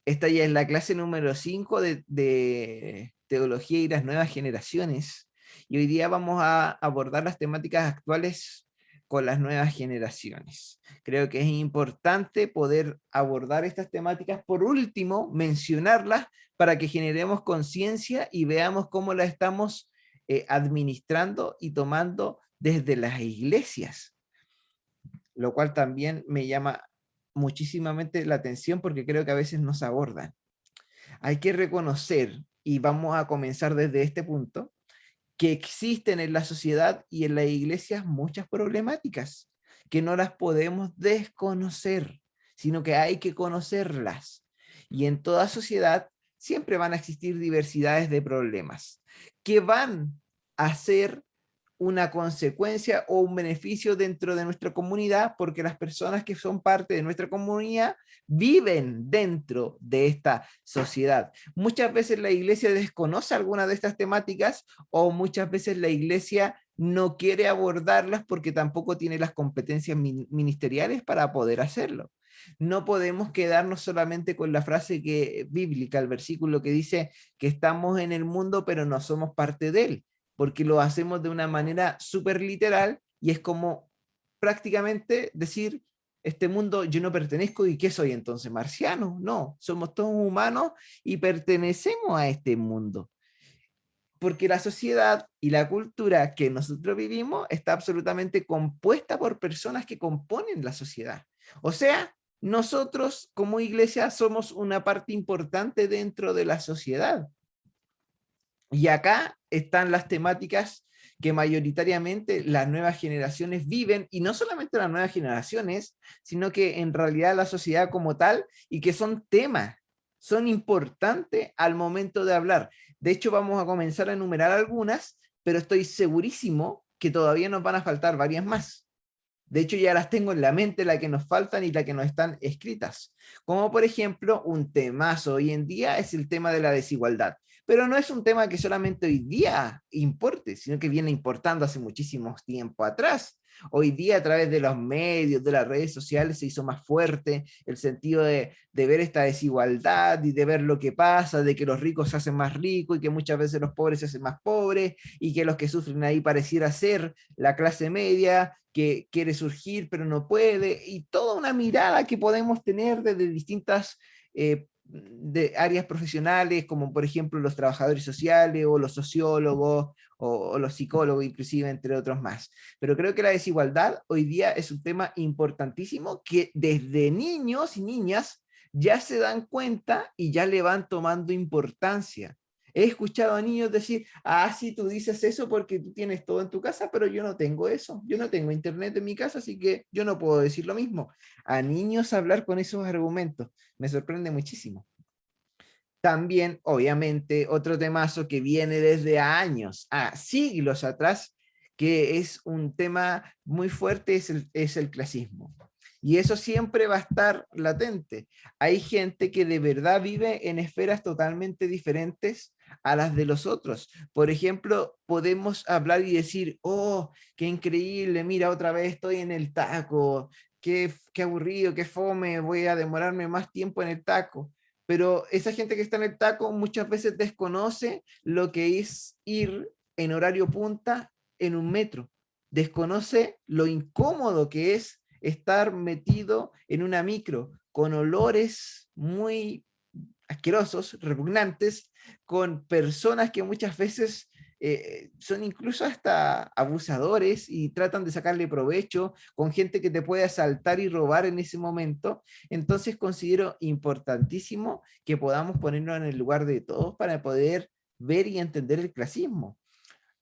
Esta ya es la clase número 5 de Teología y las Nuevas Generaciones. Y hoy día vamos a abordar las temáticas actuales con las nuevas generaciones. Creo que es importante poder abordar estas temáticas, por último, mencionarlas para que generemos conciencia y veamos cómo las estamos administrando y tomando desde las iglesias, lo cual también me llama muchísimamente la atención porque creo que a veces no se abordan. Hay que reconocer, y vamos a comenzar desde este punto, que existen en la sociedad y en las iglesias muchas problemáticas que no las podemos desconocer, sino que hay que conocerlas. Y en toda sociedad siempre van a existir diversidades de problemas que van a ser una consecuencia o un beneficio dentro de nuestra comunidad, porque las personas que son parte de nuestra comunidad viven dentro de esta sociedad. Muchas veces la iglesia desconoce alguna de estas temáticas, o muchas veces la iglesia no quiere abordarlas porque tampoco tiene las competencias ministeriales para poder hacerlo. No podemos quedarnos solamente con la frase bíblica, el versículo que dice que estamos en el mundo pero no somos parte de él, porque lo hacemos de una manera súper literal y es como prácticamente decir, este mundo yo no pertenezco. ¿Y qué soy entonces? ¿Marciano? No, somos todos humanos y pertenecemos a este mundo, porque la sociedad y la cultura que nosotros vivimos está absolutamente compuesta por personas que componen la sociedad. O sea, nosotros como iglesia somos una parte importante dentro de la sociedad. Y acá están las temáticas que mayoritariamente las nuevas generaciones viven, y no solamente las nuevas generaciones, sino que en realidad la sociedad como tal, y que son temas, son importantes al momento de hablar. De hecho, vamos a comenzar a enumerar algunas, pero estoy segurísimo que todavía nos van a faltar varias más. De hecho, ya las tengo en la mente, la que nos faltan y la que no están escritas. Como por ejemplo, un temazo hoy en día es el tema de la desigualdad. Pero no es un tema que solamente hoy día importe, sino que viene importando hace muchísimo tiempo atrás. Hoy día, a través de los medios, de las redes sociales, se hizo más fuerte el sentido de ver esta desigualdad y de ver lo que pasa, de que los ricos se hacen más ricos y que muchas veces los pobres se hacen más pobres, y que los que sufren ahí pareciera ser la clase media que quiere surgir pero no puede, y toda una mirada que podemos tener desde distintas de áreas profesionales, como por ejemplo los trabajadores sociales o los sociólogos o los psicólogos inclusive, entre otros más. Pero creo que la desigualdad hoy día es un tema importantísimo que desde niños y niñas ya se dan cuenta y ya le van tomando importancia. He escuchado a niños decir, ah, sí, tú dices eso porque tú tienes todo en tu casa, pero yo no tengo eso. Yo no tengo internet en mi casa, así que yo no puedo decir lo mismo. A niños hablar con esos argumentos me sorprende muchísimo. También, obviamente, otro temazo que viene desde años, a siglos atrás, que es un tema muy fuerte, es el clasismo. Y eso siempre va a estar latente. Hay gente que de verdad vive en esferas totalmente diferentes a las de los otros. Por ejemplo, podemos hablar y decir, oh, qué increíble, mira, otra vez estoy en el taco, qué aburrido, qué fome, voy a demorarme más tiempo en el taco. Pero esa gente que está en el taco muchas veces desconoce lo que es ir en horario punta en un metro. Desconoce lo incómodo que es estar metido en una micro con olores muy asquerosos, repugnantes, con personas que muchas veces son incluso hasta abusadores y tratan de sacarle provecho, con gente que te puede asaltar y robar en ese momento. Entonces considero importantísimo que podamos ponernos en el lugar de todos para poder ver y entender el clasismo.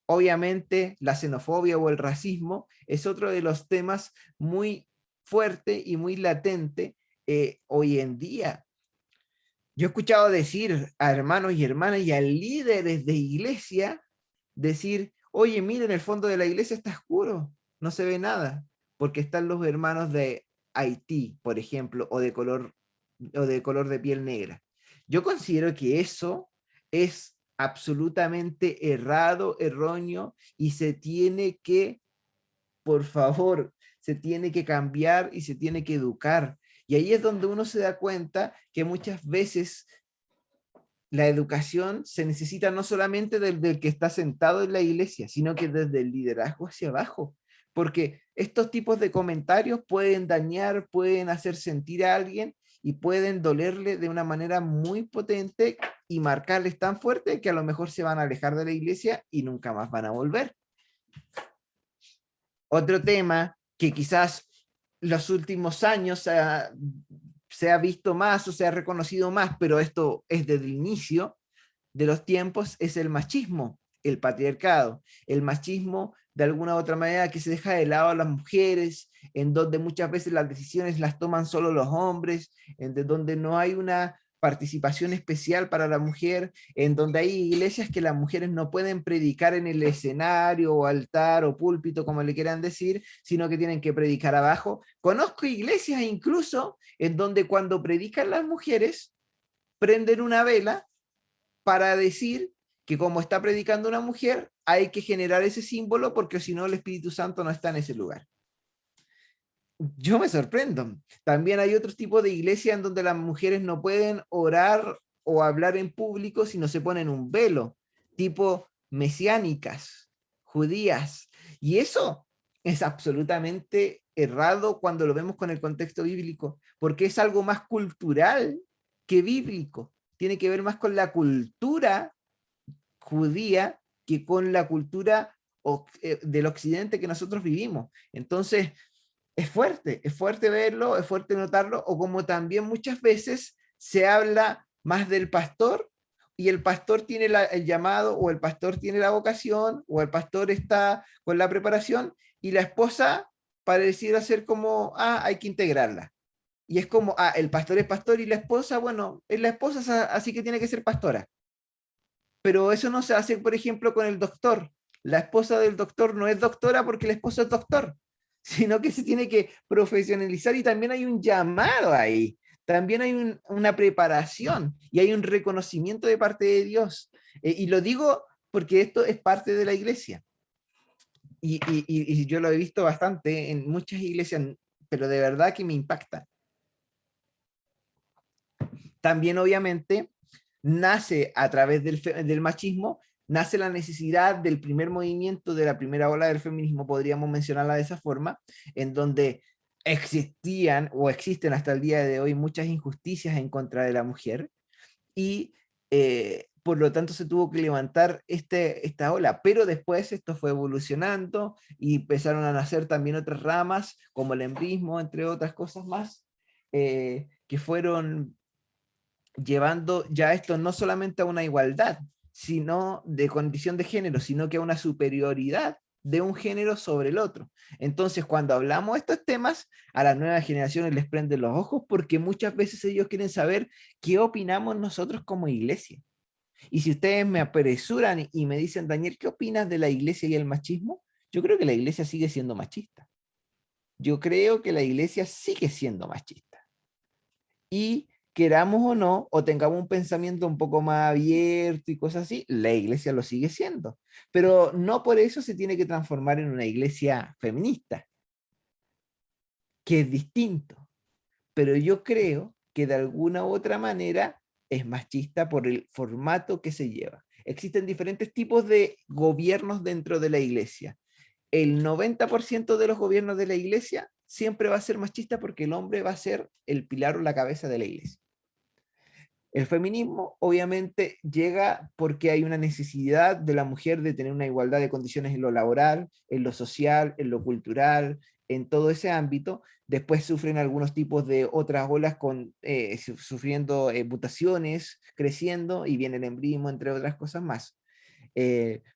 Obviamente, la xenofobia o el racismo es otro de los temas muy fuerte y muy latente hoy en día. Yo he escuchado decir a hermanos y hermanas y a líderes de iglesia decir, oye, miren, el fondo de la iglesia está oscuro, no se ve nada, porque están los hermanos de Haití, por ejemplo, o de color de piel negra. Yo considero que eso es absolutamente errado, erróneo, y se tiene que, por favor, se tiene que cambiar y se tiene que educar. Y ahí es donde uno se da cuenta que muchas veces la educación se necesita no solamente del que está sentado en la iglesia, sino que desde el liderazgo hacia abajo. Porque estos tipos de comentarios pueden dañar, pueden hacer sentir a alguien y pueden dolerle de una manera muy potente y marcarles tan fuerte que a lo mejor se van a alejar de la iglesia y nunca más van a volver. Otro tema que quizás los últimos años se ha visto más o se ha reconocido más, pero esto es desde el inicio de los tiempos, es el machismo, el patriarcado. El machismo, de alguna u otra manera, que se deja de lado a las mujeres, en donde muchas veces las decisiones las toman solo los hombres, en donde no hay una participación especial para la mujer, en donde hay iglesias que las mujeres no pueden predicar en el escenario o altar o púlpito, como le quieran decir, sino que tienen que predicar abajo. Conozco iglesias incluso en donde cuando predican las mujeres, prenden una vela para decir que como está predicando una mujer, hay que generar ese símbolo porque si no el Espíritu Santo no está en ese lugar. Yo me sorprendo. También hay otros tipos de iglesias en donde las mujeres no pueden orar o hablar en público si no se ponen un velo, tipo mesiánicas, judías. Y eso es absolutamente errado cuando lo vemos con el contexto bíblico, porque es algo más cultural que bíblico. Tiene que ver más con la cultura judía que con la cultura del occidente que nosotros vivimos. Entonces, es fuerte verlo, es fuerte notarlo, o como también muchas veces se habla más del pastor y el pastor tiene el llamado o el pastor tiene la vocación o el pastor está con la preparación y la esposa pareciera ser como, hay que integrarla. Y es como, el pastor es pastor y la esposa, bueno, es la esposa, así que tiene que ser pastora. Pero eso no se hace, por ejemplo, con el doctor. La esposa del doctor no es doctora porque el esposo es doctor, sino que se tiene que profesionalizar y también hay un llamado ahí. También hay una preparación y hay un reconocimiento de parte de Dios. Y lo digo porque esto es parte de la iglesia. Y yo lo he visto bastante en muchas iglesias, pero de verdad que me impacta. También, obviamente, nace a través del machismo, nace la necesidad del primer movimiento de la primera ola del feminismo, podríamos mencionarla de esa forma, en donde existían o existen hasta el día de hoy muchas injusticias en contra de la mujer y por lo tanto se tuvo que levantar esta ola, pero después esto fue evolucionando y empezaron a nacer también otras ramas como el embrismo, entre otras cosas más, que fueron llevando ya esto no solamente a una igualdad, sino de condición de género, sino que a una superioridad de un género sobre el otro. Entonces, cuando hablamos de estos temas, a las nuevas generaciones les prenden los ojos porque muchas veces ellos quieren saber qué opinamos nosotros como iglesia. Y si ustedes me apresuran y me dicen, Daniel, ¿qué opinas de la iglesia y el machismo? Yo creo que la iglesia sigue siendo machista. Yo creo que la iglesia sigue siendo machista. Y queramos o no, o tengamos un pensamiento un poco más abierto y cosas así, la iglesia lo sigue siendo. Pero no por eso se tiene que transformar en una iglesia feminista, que es distinto. Pero yo creo que de alguna u otra manera es machista por el formato que se lleva. Existen diferentes tipos de gobiernos dentro de la iglesia. El 90% de los gobiernos de la iglesia siempre va a ser machista porque el hombre va a ser el pilar o la cabeza de la iglesia. El feminismo obviamente llega porque hay una necesidad de la mujer de tener una igualdad de condiciones en lo laboral, en lo social, en lo cultural, en todo ese ámbito. Después sufren algunos tipos de otras olas sufriendo mutaciones, creciendo y viene el embrismo, entre otras cosas más.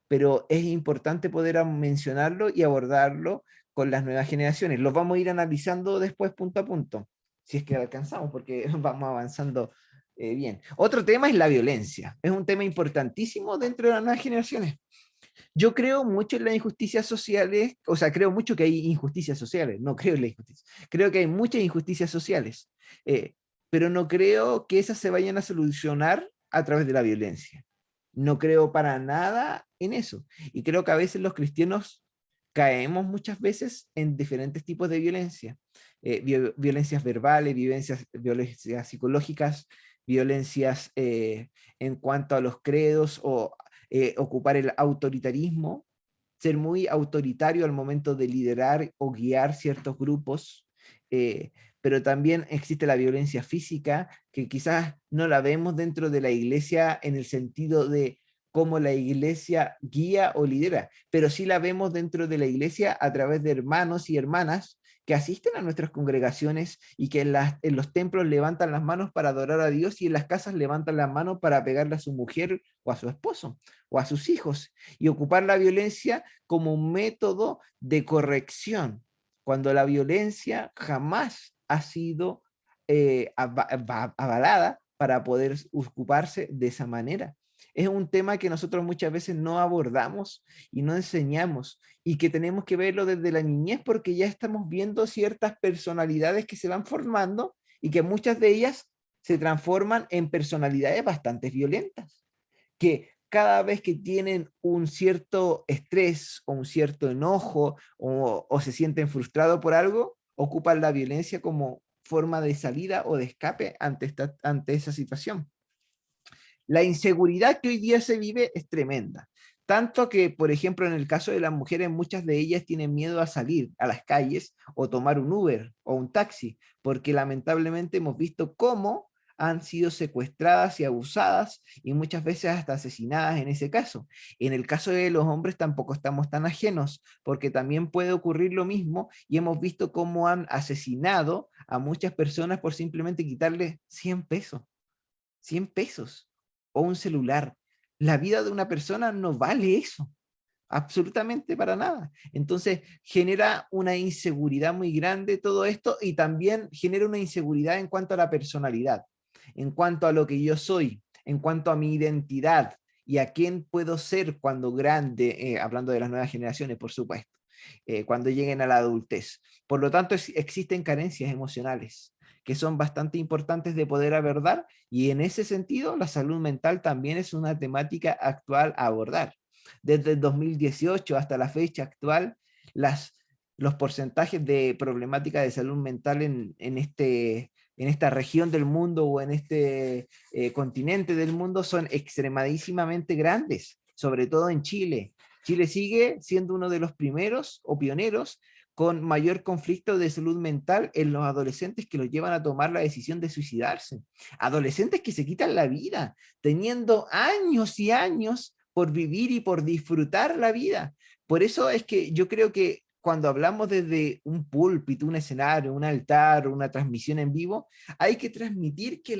Pero es importante poder mencionarlo y abordarlo con las nuevas generaciones. Los vamos a ir analizando después punto a punto, si es que alcanzamos, porque vamos avanzando bien. Otro tema es la violencia. Es un tema importantísimo dentro de las nuevas generaciones. Yo creo mucho en las injusticias sociales, o sea, creo mucho que hay injusticias sociales, no creo en la injusticia. Creo que hay muchas injusticias sociales, pero no creo que esas se vayan a solucionar a través de la violencia. No creo para nada en eso. Y creo que a veces los cristianos caemos muchas veces en diferentes tipos de violencia. Violencias verbales, violencias psicológicas, violencias en cuanto a los credos o ocupar el autoritarismo, ser muy autoritario al momento de liderar o guiar ciertos grupos, pero también existe la violencia física, que quizás no la vemos dentro de la iglesia en el sentido de cómo la iglesia guía o lidera, pero sí la vemos dentro de la iglesia a través de hermanos y hermanas que asisten a nuestras congregaciones y que en los templos levantan las manos para adorar a Dios y en las casas levantan las manos para pegarle a su mujer o a su esposo o a sus hijos y ocupar la violencia como un método de corrección, cuando la violencia jamás ha sido avalada para poder ocuparse de esa manera. Es un tema que nosotros muchas veces no abordamos y no enseñamos y que tenemos que verlo desde la niñez porque ya estamos viendo ciertas personalidades que se van formando y que muchas de ellas se transforman en personalidades bastante violentas, que cada vez que tienen un cierto estrés o un cierto enojo o se sienten frustrados por algo, ocupan la violencia como forma de salida o de escape ante esa situación. La inseguridad que hoy día se vive es tremenda. Tanto que, por ejemplo, en el caso de las mujeres, muchas de ellas tienen miedo a salir a las calles o tomar un Uber o un taxi, porque lamentablemente hemos visto cómo han sido secuestradas y abusadas y muchas veces hasta asesinadas en ese caso. En el caso de los hombres tampoco estamos tan ajenos, porque también puede ocurrir lo mismo y hemos visto cómo han asesinado a muchas personas por simplemente quitarles 100 pesos. 100 pesos o un celular. La vida de una persona no vale eso, absolutamente para nada. Entonces genera una inseguridad muy grande todo esto y también genera una inseguridad en cuanto a la personalidad, en cuanto a lo que yo soy, en cuanto a mi identidad y a quién puedo ser cuando grande, hablando de las nuevas generaciones, por supuesto, cuando lleguen a la adultez. Por lo tanto, existen carencias emocionales que son bastante importantes de poder abordar y en ese sentido la salud mental también es una temática actual a abordar. Desde el 2018 hasta la fecha actual, los porcentajes de problemática de salud mental en esta región del mundo o en este continente del mundo son extremadísimamente grandes, sobre todo en Chile. Chile sigue siendo uno de los primeros o pioneros con mayor conflicto de salud mental en los adolescentes que los llevan a tomar la decisión de suicidarse. Adolescentes que se quitan la vida, teniendo años y años por vivir y por disfrutar la vida. Por eso es que yo creo que cuando hablamos desde un púlpito, un escenario, un altar, una transmisión en vivo, hay que transmitir que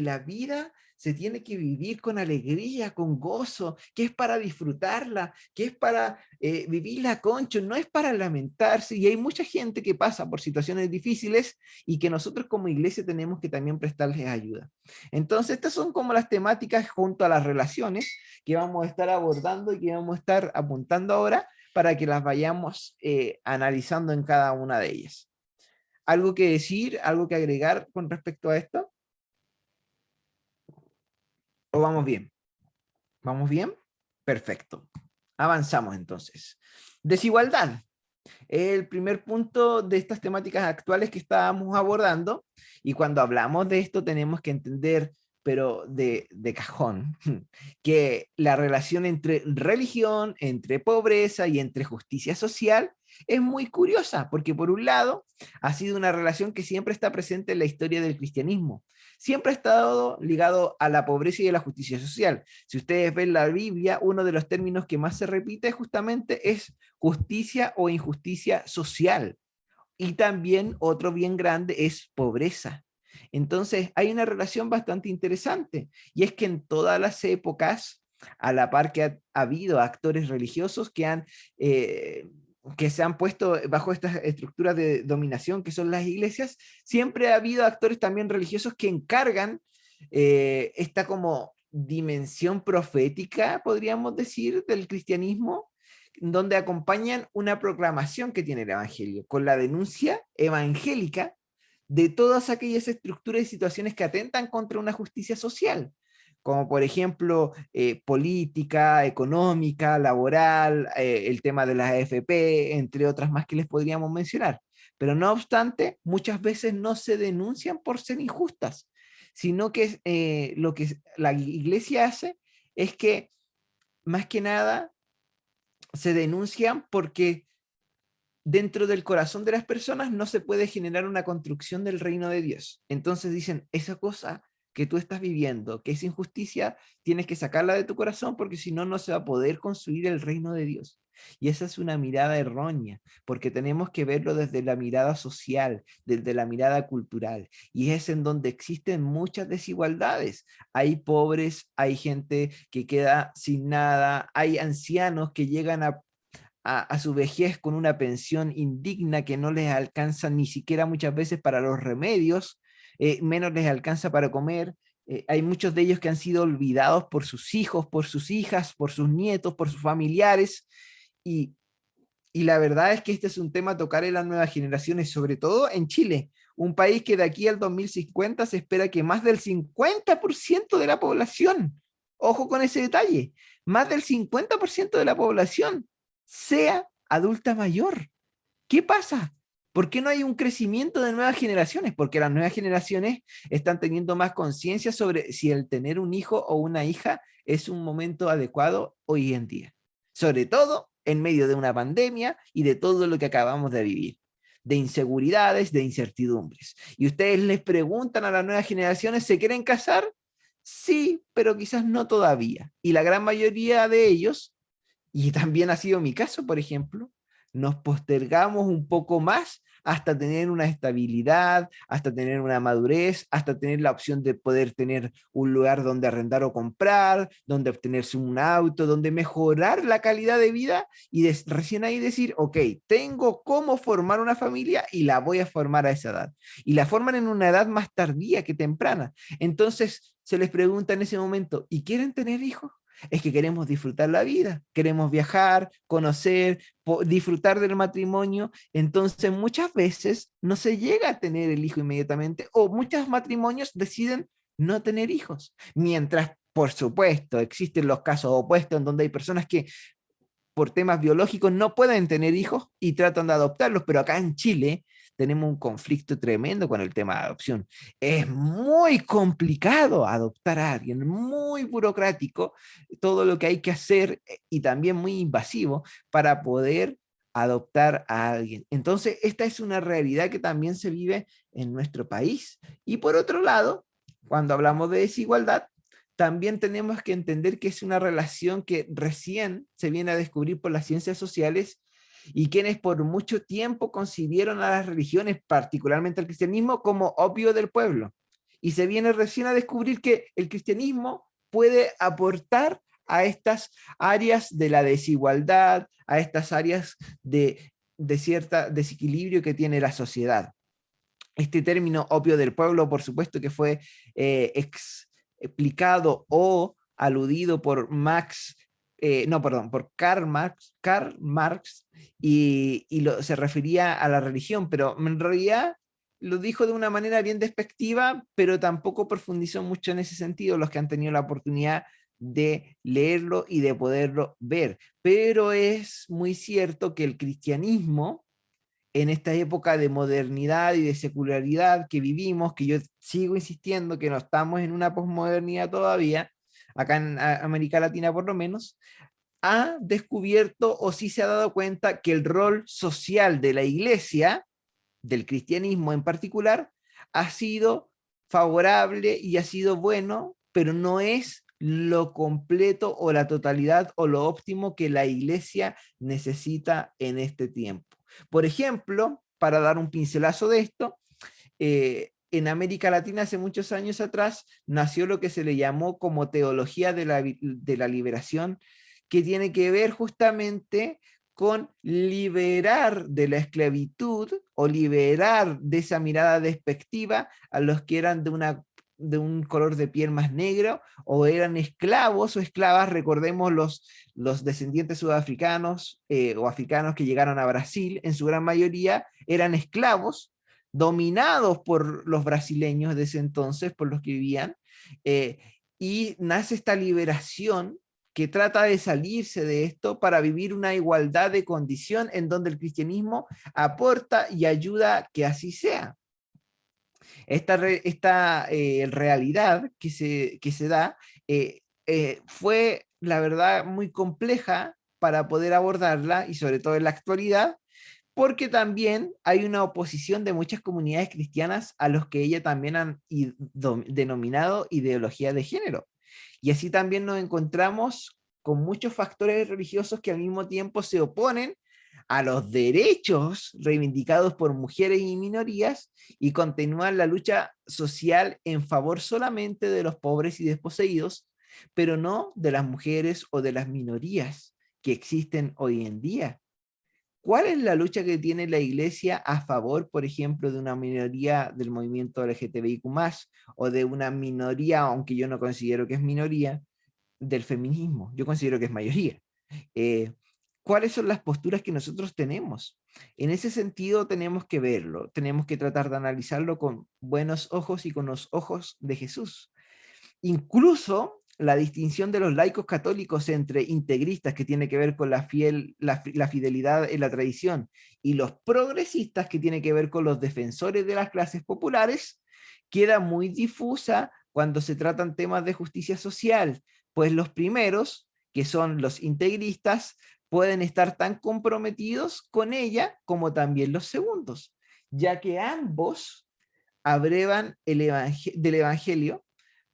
la vida se tiene que vivir con alegría, con gozo, que es para disfrutarla, que es para vivirla concho, no es para lamentarse. Y hay mucha gente que pasa por situaciones difíciles y que nosotros como iglesia tenemos que también prestarles ayuda. Entonces, estas son como las temáticas junto a las relaciones que vamos a estar abordando y que vamos a estar apuntando ahora para que las vayamos analizando en cada una de ellas. ¿Algo que decir, algo que agregar con respecto a esto? ¿O vamos bien? ¿Vamos bien? Perfecto. Avanzamos entonces. Desigualdad. El primer punto de estas temáticas actuales que estábamos abordando, y cuando hablamos de esto tenemos que entender, pero de cajón, que la relación entre religión, entre pobreza y entre justicia social es muy curiosa, porque por un lado ha sido una relación que siempre está presente en la historia del cristianismo, siempre ha estado ligado a la pobreza y a la justicia social. Si ustedes ven la Biblia, uno de los términos que más se repite justamente es justicia o injusticia social. Y también otro bien grande es pobreza. Entonces hay una relación bastante interesante y es que en todas las épocas, a la par que ha habido actores religiosos que se han puesto bajo estas estructuras de dominación que son las iglesias, siempre ha habido actores también religiosos que encargan esta como dimensión profética, podríamos decir, del cristianismo, donde acompañan una proclamación que tiene el Evangelio, con la denuncia evangélica de todas aquellas estructuras y situaciones que atentan contra una justicia social, como por ejemplo política, económica, laboral, el tema de las AFP, entre otras más que les podríamos mencionar. Pero no obstante, muchas veces no se denuncian por ser injustas, sino que lo que la iglesia hace es que más que nada se denuncian porque dentro del corazón de las personas no se puede generar una construcción del reino de Dios. Entonces dicen, esa cosa que tú estás viviendo, que es injusticia, tienes que sacarla de tu corazón porque si no, no se va a poder construir el reino de Dios. Y esa es una mirada errónea, porque tenemos que verlo desde la mirada social, desde la mirada cultural, y es en donde existen muchas desigualdades. Hay pobres, hay gente que queda sin nada, hay ancianos que llegan a su vejez con una pensión indigna que no les alcanza ni siquiera muchas veces para los remedios, menos les alcanza para comer. Hay muchos de ellos que han sido olvidados por sus hijos, por sus hijas, por sus nietos, por sus familiares. Y, y la verdad es que este es un tema a tocar en las nuevas generaciones, sobre todo en Chile, un país que de aquí al 2050 se espera que más del 50% de la población, ojo con ese detalle, más del 50% de la población sea adulta mayor. ¿Qué pasa? ¿Por qué no hay un crecimiento de nuevas generaciones? Porque las nuevas generaciones están teniendo más conciencia sobre si el tener un hijo o una hija es un momento adecuado hoy en día. Sobre todo en medio de una pandemia y de todo lo que acabamos de vivir, de inseguridades, de incertidumbres. Y ustedes les preguntan a las nuevas generaciones, ¿se quieren casar? Sí, pero quizás no todavía. Y la gran mayoría de ellos, y también ha sido mi caso, por ejemplo, nos postergamos un poco más hasta tener una estabilidad, hasta tener una madurez, hasta tener la opción de poder tener un lugar donde arrendar o comprar, donde obtenerse un auto, donde mejorar la calidad de vida y recién ahí decir, ok, tengo cómo formar una familia y la voy a formar a esa edad. Y la forman en una edad más tardía que temprana. Entonces se les pregunta en ese momento, ¿y quieren tener hijos? Es que queremos disfrutar la vida, queremos viajar, conocer, disfrutar del matrimonio. Entonces muchas veces no se llega a tener el hijo inmediatamente o muchos matrimonios deciden no tener hijos. Mientras, por supuesto, existen los casos opuestos en donde hay personas que por temas biológicos no pueden tener hijos y tratan de adoptarlos, pero acá en Chile tenemos un conflicto tremendo con el tema de adopción. Es muy complicado adoptar a alguien, muy burocrático, todo lo que hay que hacer y también muy invasivo para poder adoptar a alguien. Entonces, esta es una realidad que también se vive en nuestro país. Y por otro lado, cuando hablamos de desigualdad, también tenemos que entender que es una relación que recién se viene a descubrir por las ciencias sociales y quienes por mucho tiempo concibieron a las religiones, particularmente el cristianismo, como opio del pueblo. Y se viene recién a descubrir que el cristianismo puede aportar a estas áreas de la desigualdad, a estas áreas de cierta desequilibrio que tiene la sociedad. Este término opio del pueblo, por supuesto que fue explicado o aludido por no, perdón, por Karl Marx se refería a la religión, pero en realidad lo dijo de una manera bien despectiva, pero tampoco profundizó mucho en ese sentido los que han tenido la oportunidad de leerlo y de poderlo ver. Pero es muy cierto que el cristianismo en esta época de modernidad y de secularidad que vivimos, que yo sigo insistiendo que no estamos en una posmodernidad todavía, acá en América Latina por lo menos, ha descubierto o sí se ha dado cuenta que el rol social de la iglesia, del cristianismo en particular, ha sido favorable y ha sido bueno, pero no es lo completo o la totalidad o lo óptimo que la iglesia necesita en este tiempo. Por ejemplo, para dar un pincelazo de esto, en América Latina hace muchos años atrás nació lo que se le llamó como teología de la liberación, que tiene que ver justamente con liberar de la esclavitud o liberar de esa mirada despectiva a los que eran de un color de piel más negro o eran esclavos o esclavas. Recordemos los descendientes sudafricanos o africanos que llegaron a Brasil, en su gran mayoría eran esclavos dominados por los brasileños de ese entonces, por los que vivían, eh, y nace esta liberación que trata de salirse de esto para vivir una igualdad de condición en donde el cristianismo aporta y ayuda a que así sea. Esta realidad que se da fue, la verdad, muy compleja para poder abordarla y sobre todo en la actualidad, porque también hay una oposición de muchas comunidades cristianas a los que ella también han denominado ideología de género. Y así también nos encontramos con muchos factores religiosos que al mismo tiempo se oponen a los derechos reivindicados por mujeres y minorías y continúan la lucha social en favor solamente de los pobres y desposeídos, pero no de las mujeres o de las minorías que existen hoy en día. ¿Cuál es la lucha que tiene la iglesia a favor, por ejemplo, de una minoría del movimiento LGTBIQ+, o de una minoría, aunque yo no considero que es minoría, del feminismo? Yo considero que es mayoría. Eh, ¿Cuáles son las posturas que nosotros tenemos? En ese sentido tenemos que verlo, tenemos que tratar de analizarlo con buenos ojos y con los ojos de Jesús. Incluso la distinción de los laicos católicos entre integristas, que tiene que ver con la fidelidad en la tradición, y los progresistas, que tiene que ver con los defensores de las clases populares, queda muy difusa cuando se tratan temas de justicia social, pues los primeros, que son los integristas, pueden estar tan comprometidos con ella como también los segundos, ya que ambos abrevan del Evangelio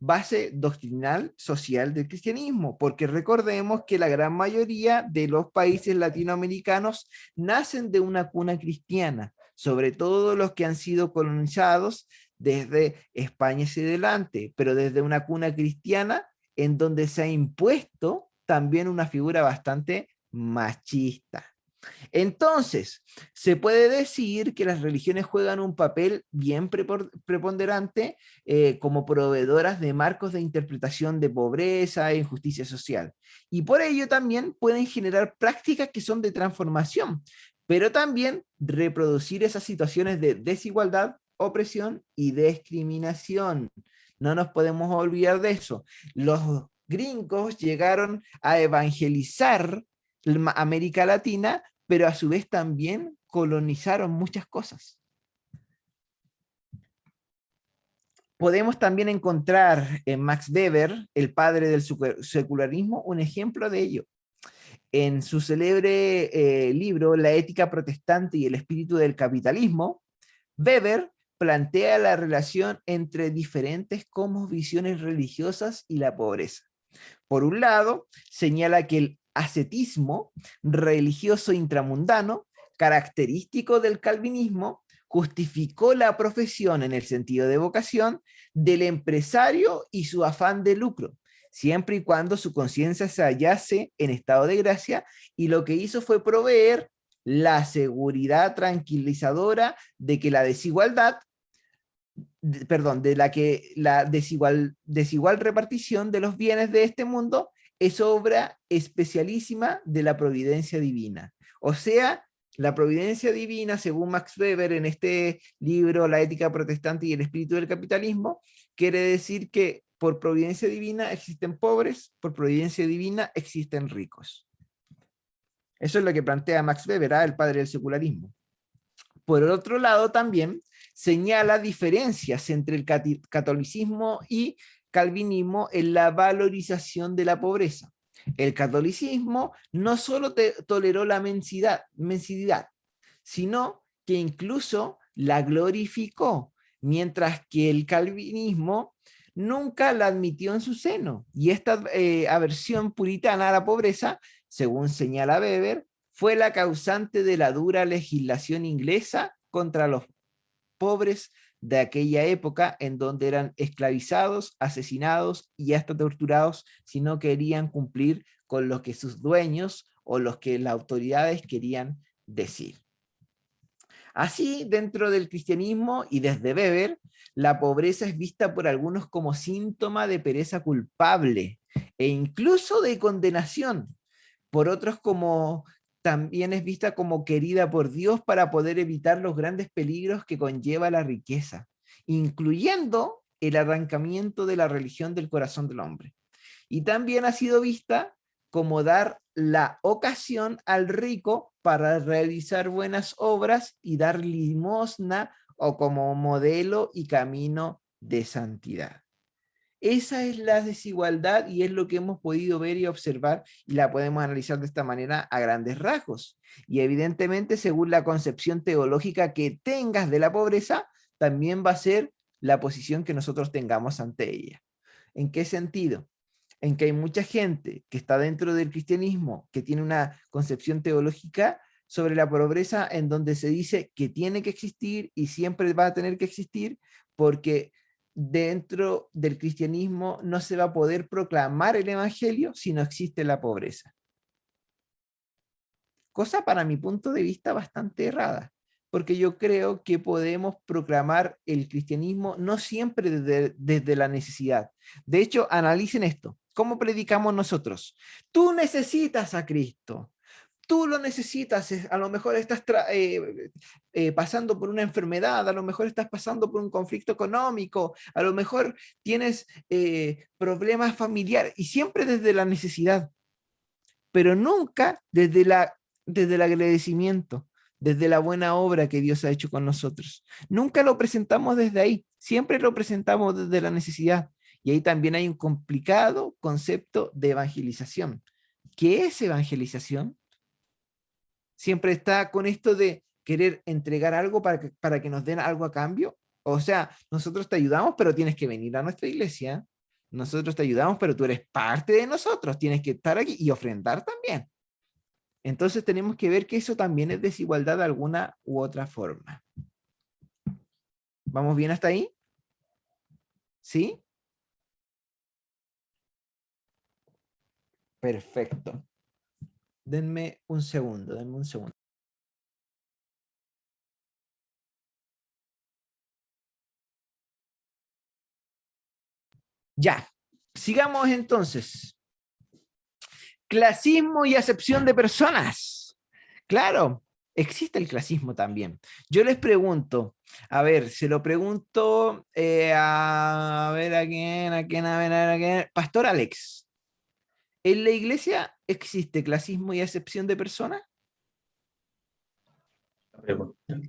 base doctrinal social del cristianismo, porque recordemos que la gran mayoría de los países latinoamericanos nacen de una cuna cristiana, sobre todo los que han sido colonizados desde España hacia adelante, pero desde una cuna cristiana en donde se ha impuesto también una figura bastante machista. Entonces, se puede decir que las religiones juegan un papel bien preponderante como proveedoras de marcos de interpretación de pobreza e injusticia social. Y por ello también pueden generar prácticas que son de transformación, pero también reproducir esas situaciones de desigualdad, opresión y discriminación. No nos podemos olvidar de eso. Los gringos llegaron a evangelizar América Latina, pero a su vez también colonizaron muchas cosas. Podemos también encontrar en Max Weber, el padre del secularismo, un ejemplo de ello. En su célebre libro La ética protestante y el espíritu del capitalismo, Weber plantea la relación entre diferentes cosmovisiones religiosas y la pobreza. Por un lado, señala que el ascetismo religioso intramundano, característico del calvinismo, justificó la profesión en el sentido de vocación del empresario y su afán de lucro, siempre y cuando su conciencia se hallase en estado de gracia, y lo que hizo fue proveer la seguridad tranquilizadora de que la desigualdad, de la que la desigual repartición de los bienes de este mundo es obra especialísima de la providencia divina. O sea, la providencia divina, según Max Weber en este libro, La ética protestante y el espíritu del capitalismo, quiere decir que por providencia divina existen pobres, por providencia divina existen ricos. Eso es lo que plantea Max Weber, el padre del secularismo. Por otro lado, también señala diferencias entre el catolicismo y calvinismo en la valorización de la pobreza. El catolicismo no solo toleró la mensidad, sino que incluso la glorificó, mientras que el calvinismo nunca la admitió en su seno. Y esta aversión puritana a la pobreza, según señala Weber, fue la causante de la dura legislación inglesa contra los pobres de aquella época, en donde eran esclavizados, asesinados y hasta torturados si no querían cumplir con lo que sus dueños o los que las autoridades querían decir. Así, dentro del cristianismo y desde Weber, la pobreza es vista por algunos como síntoma de pereza culpable e incluso de condenación, por otros como también es vista como querida por Dios para poder evitar los grandes peligros que conlleva la riqueza, incluyendo el arrancamiento de la religión del corazón del hombre. Y también ha sido vista como dar la ocasión al rico para realizar buenas obras y dar limosna o como modelo y camino de santidad. Esa es la desigualdad y es lo que hemos podido ver y observar y la podemos analizar de esta manera a grandes rasgos. Y evidentemente, según la concepción teológica que tengas de la pobreza, también va a ser la posición que nosotros tengamos ante ella. ¿En qué sentido? En que hay mucha gente que está dentro del cristianismo que tiene una concepción teológica sobre la pobreza en donde se dice que tiene que existir y siempre va a tener que existir porque dentro del cristianismo no se va a poder proclamar el evangelio si no existe la pobreza. Cosa para mi punto de vista bastante errada, porque yo creo que podemos proclamar el cristianismo no siempre desde la necesidad. De hecho, analicen esto. ¿Cómo predicamos nosotros? Tú necesitas a Cristo. Tú lo necesitas, a lo mejor estás pasando por una enfermedad, a lo mejor estás pasando por un conflicto económico, a lo mejor tienes problemas familiares y siempre desde la necesidad, pero nunca desde el agradecimiento, desde la buena obra que Dios ha hecho con nosotros. Nunca lo presentamos desde ahí, siempre lo presentamos desde la necesidad. Y ahí también hay un complicado concepto de evangelización. ¿Qué es evangelización? Siempre está con esto de querer entregar algo para que nos den algo a cambio. O sea, nosotros te ayudamos, pero tienes que venir a nuestra iglesia. Nosotros te ayudamos, pero tú eres parte de nosotros. Tienes que estar aquí y ofrendar también. Entonces tenemos que ver que eso también es desigualdad de alguna u otra forma. ¿Vamos bien hasta ahí? ¿Sí? Perfecto. Denme un segundo, denme un segundo. Ya, sigamos entonces. Clasismo y acepción de personas. Claro, existe el clasismo también. Yo les pregunto, a ver, se lo pregunto a ver a quién. Pastor Alex, ¿en la iglesia existe clasismo y acepción de personas?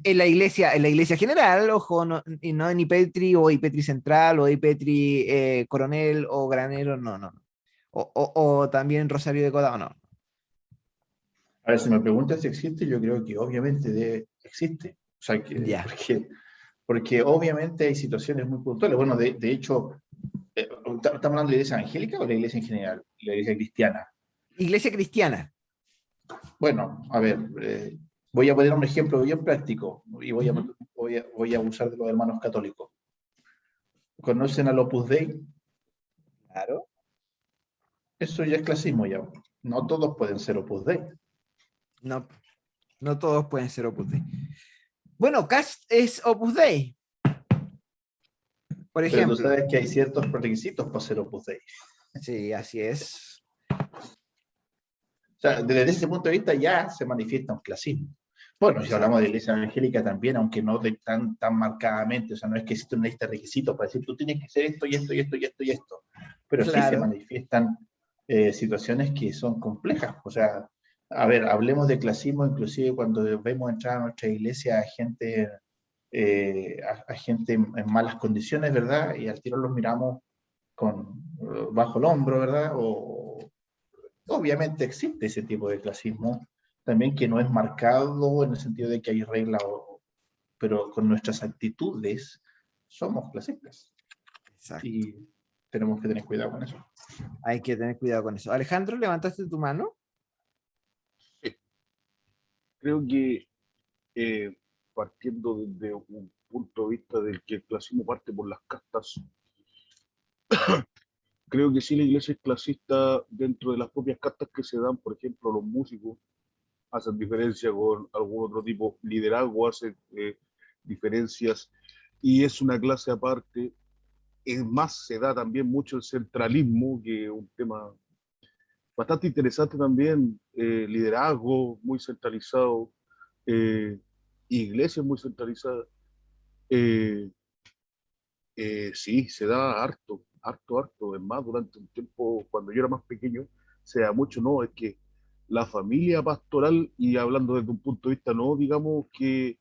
En la iglesia general, ojo, no, y no en IPETRI o IPETRI Central o IPETRI Coronel o Granero, no, no. O también Rosario de Codado, no. A ver, si me preguntas si existe, yo creo que obviamente existe. O sea, Ya. porque obviamente hay situaciones muy puntuales. Bueno, de hecho, ¿estamos hablando de la iglesia evangélica o la iglesia en general? La iglesia cristiana. Iglesia cristiana. Bueno, a ver, voy a poner un ejemplo bien práctico y Ujú. voy a abusar de los hermanos católicos. ¿Conocen al Opus Dei? Claro. Eso ya es clasismo ya. No todos pueden ser Opus Dei. No, no todos pueden ser Opus Dei. Bueno, Cast es Opus Dei, por Pero tú ejemplo. sabes que hay ciertos requisitos para ser Opus Dei. Sí, así es. O sea, desde ese punto de vista ya se manifiesta un clasismo. Bueno, si hablamos de Exacto. iglesia evangélica también, aunque no de tan marcadamente, o sea, no es que existe una lista de requisitos para decir tú tienes que hacer esto y esto y esto y esto y esto, pero sí se Claro. manifiestan situaciones que son complejas. O sea, a ver, hablemos de clasismo, inclusive cuando vemos entrar a nuestra iglesia a gente en malas condiciones, ¿verdad? Y al tiro los miramos con bajo el hombro, ¿verdad? Obviamente existe ese tipo de clasismo, también que no es marcado en el sentido de que hay reglas, pero con nuestras actitudes somos clasistas Exacto. y tenemos que tener cuidado con eso. Hay que tener cuidado con eso. Alejandro, ¿levantaste tu mano? Sí, creo que eh, partiendo desde un punto de vista del que el clasismo parte por las castas, creo que sí la iglesia es clasista dentro de las propias castas que se dan, por ejemplo, los músicos hacen diferencia con algún otro tipo, liderazgo hace diferencias y es una clase aparte. Es más, se da también mucho el centralismo, que es un tema bastante interesante también, liderazgo muy centralizado, eh, iglesia muy centralizada. Eh, Sí, se da harto, harto, harto. Es más, durante un tiempo, cuando yo era más pequeño, se da mucho, no, es que la familia pastoral, y hablando desde un punto de vista, no digamos que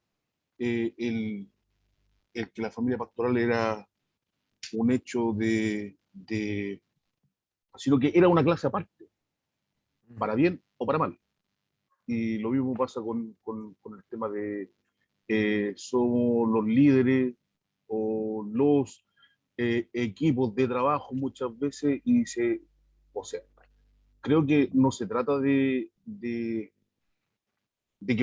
eh, el, el que la familia pastoral era un hecho sino que era una clase aparte, para bien o para mal. Y lo mismo pasa con el tema de somos los líderes o los equipos de trabajo muchas veces o sea, creo que no se trata de que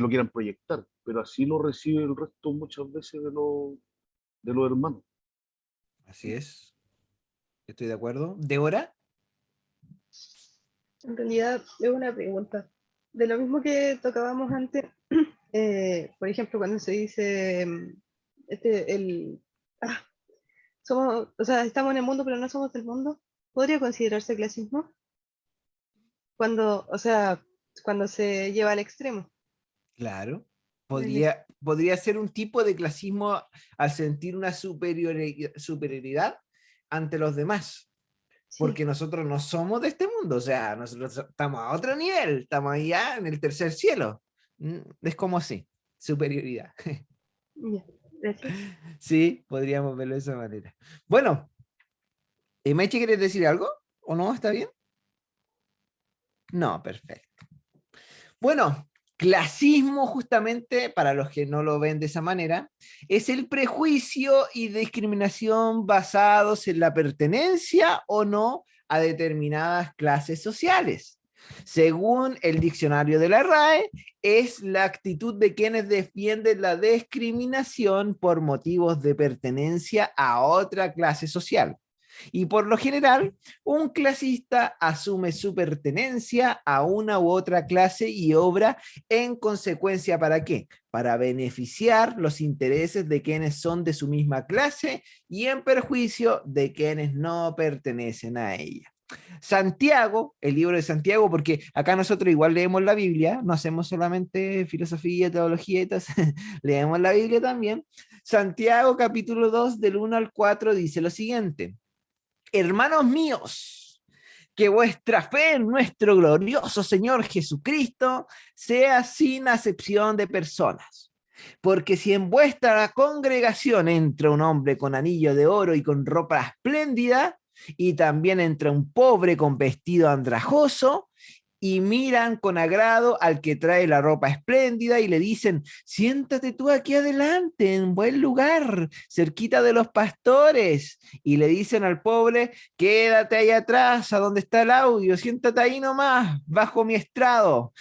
lo quieran proyectar, pero así lo recibe el resto muchas veces de los hermanos. Así es, estoy de acuerdo. ¿Débora? En realidad es una pregunta. De lo mismo que tocábamos antes, por ejemplo, cuando se dice este, el, ah, somos, o sea, estamos en el mundo, pero no somos del mundo, ¿podría considerarse clasismo? Cuando, o sea, cuando se lleva al extremo. Claro. El ex- Podría ser un tipo de clasismo al sentir una superioridad ante los demás, sí, porque nosotros no somos de este mundo, o sea, nosotros estamos a otro nivel, estamos allá en el tercer cielo. Es como así, superioridad. ya, gracias. Sí, podríamos verlo de esa manera. Bueno, Meche, ¿quieres decir algo? ¿O no? ¿Está bien? No, perfecto. Bueno, clasismo, justamente, para los que no lo ven de esa manera, es el prejuicio y discriminación basados en la pertenencia o no a determinadas clases sociales. Según el diccionario de la RAE, es la actitud de quienes defienden la discriminación por motivos de pertenencia a otra clase social. Y por lo general, un clasista asume su pertenencia a una u otra clase y obra en consecuencia, ¿para qué? Para beneficiar los intereses de quienes son de su misma clase y en perjuicio de quienes no pertenecen a ella. Santiago, el libro de Santiago, porque acá nosotros igual leemos la Biblia, no hacemos solamente filosofía, teología y todo eso, leemos la Biblia también. Santiago capítulo 2 del 1 al 4 dice lo siguiente: hermanos míos, que vuestra fe en nuestro glorioso Señor Jesucristo sea sin acepción de personas. Porque si en vuestra congregación entra un hombre con anillo de oro y con ropa espléndida, y también entra un pobre con vestido andrajoso, y miran con agrado al que trae la ropa espléndida y le dicen, siéntate tú aquí adelante, en buen lugar, cerquita de los pastores. Y le dicen al pobre, quédate ahí atrás, a donde está el audio, siéntate ahí nomás, bajo mi estrado.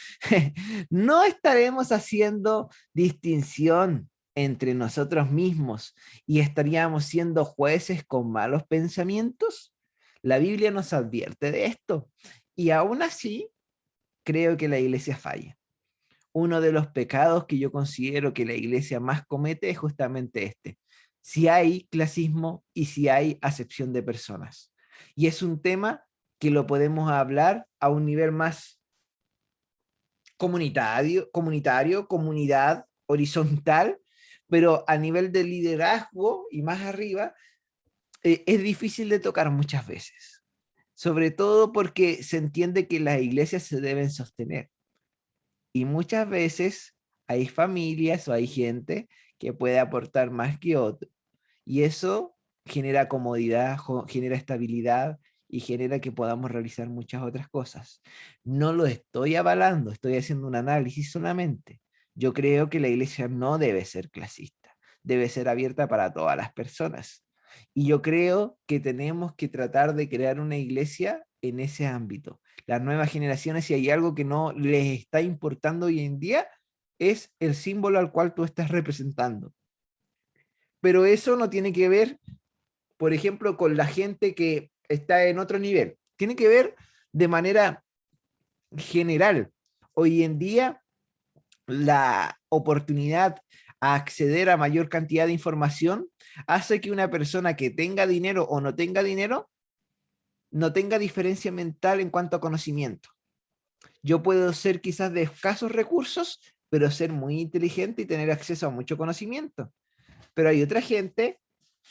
No estaremos haciendo distinción entre nosotros mismos y estaríamos siendo jueces con malos pensamientos. La Biblia nos advierte de esto. Y aún así, creo que la iglesia falla. Uno de los pecados que yo considero que la iglesia más comete es justamente este. Si hay clasismo y si hay acepción de personas. Y es un tema que lo podemos hablar a un nivel más comunidad, horizontal, pero a nivel de liderazgo y más arriba, es difícil de tocar muchas veces. Sobre todo porque se entiende que las iglesias se deben sostener. Y muchas veces hay familias o hay gente que puede aportar más que otro. Y eso genera comodidad, genera estabilidad y genera que podamos realizar muchas otras cosas. No lo estoy avalando, estoy haciendo un análisis solamente. Yo creo que la iglesia no debe ser clasista, debe ser abierta para todas las personas. Y yo creo que tenemos que tratar de crear una iglesia en ese ámbito. Las nuevas generaciones, si hay algo que no les está importando hoy en día, es el símbolo al cual tú estás representando. Pero eso no tiene que ver, por ejemplo, con la gente que está en otro nivel. Tiene que ver de manera general. Hoy en día, la oportunidad a acceder a mayor cantidad de información hace que una persona que tenga dinero o no tenga dinero no tenga diferencia mental en cuanto a conocimiento. Yo puedo ser quizás de escasos recursos, pero ser muy inteligente y tener acceso a mucho conocimiento. Pero hay otra gente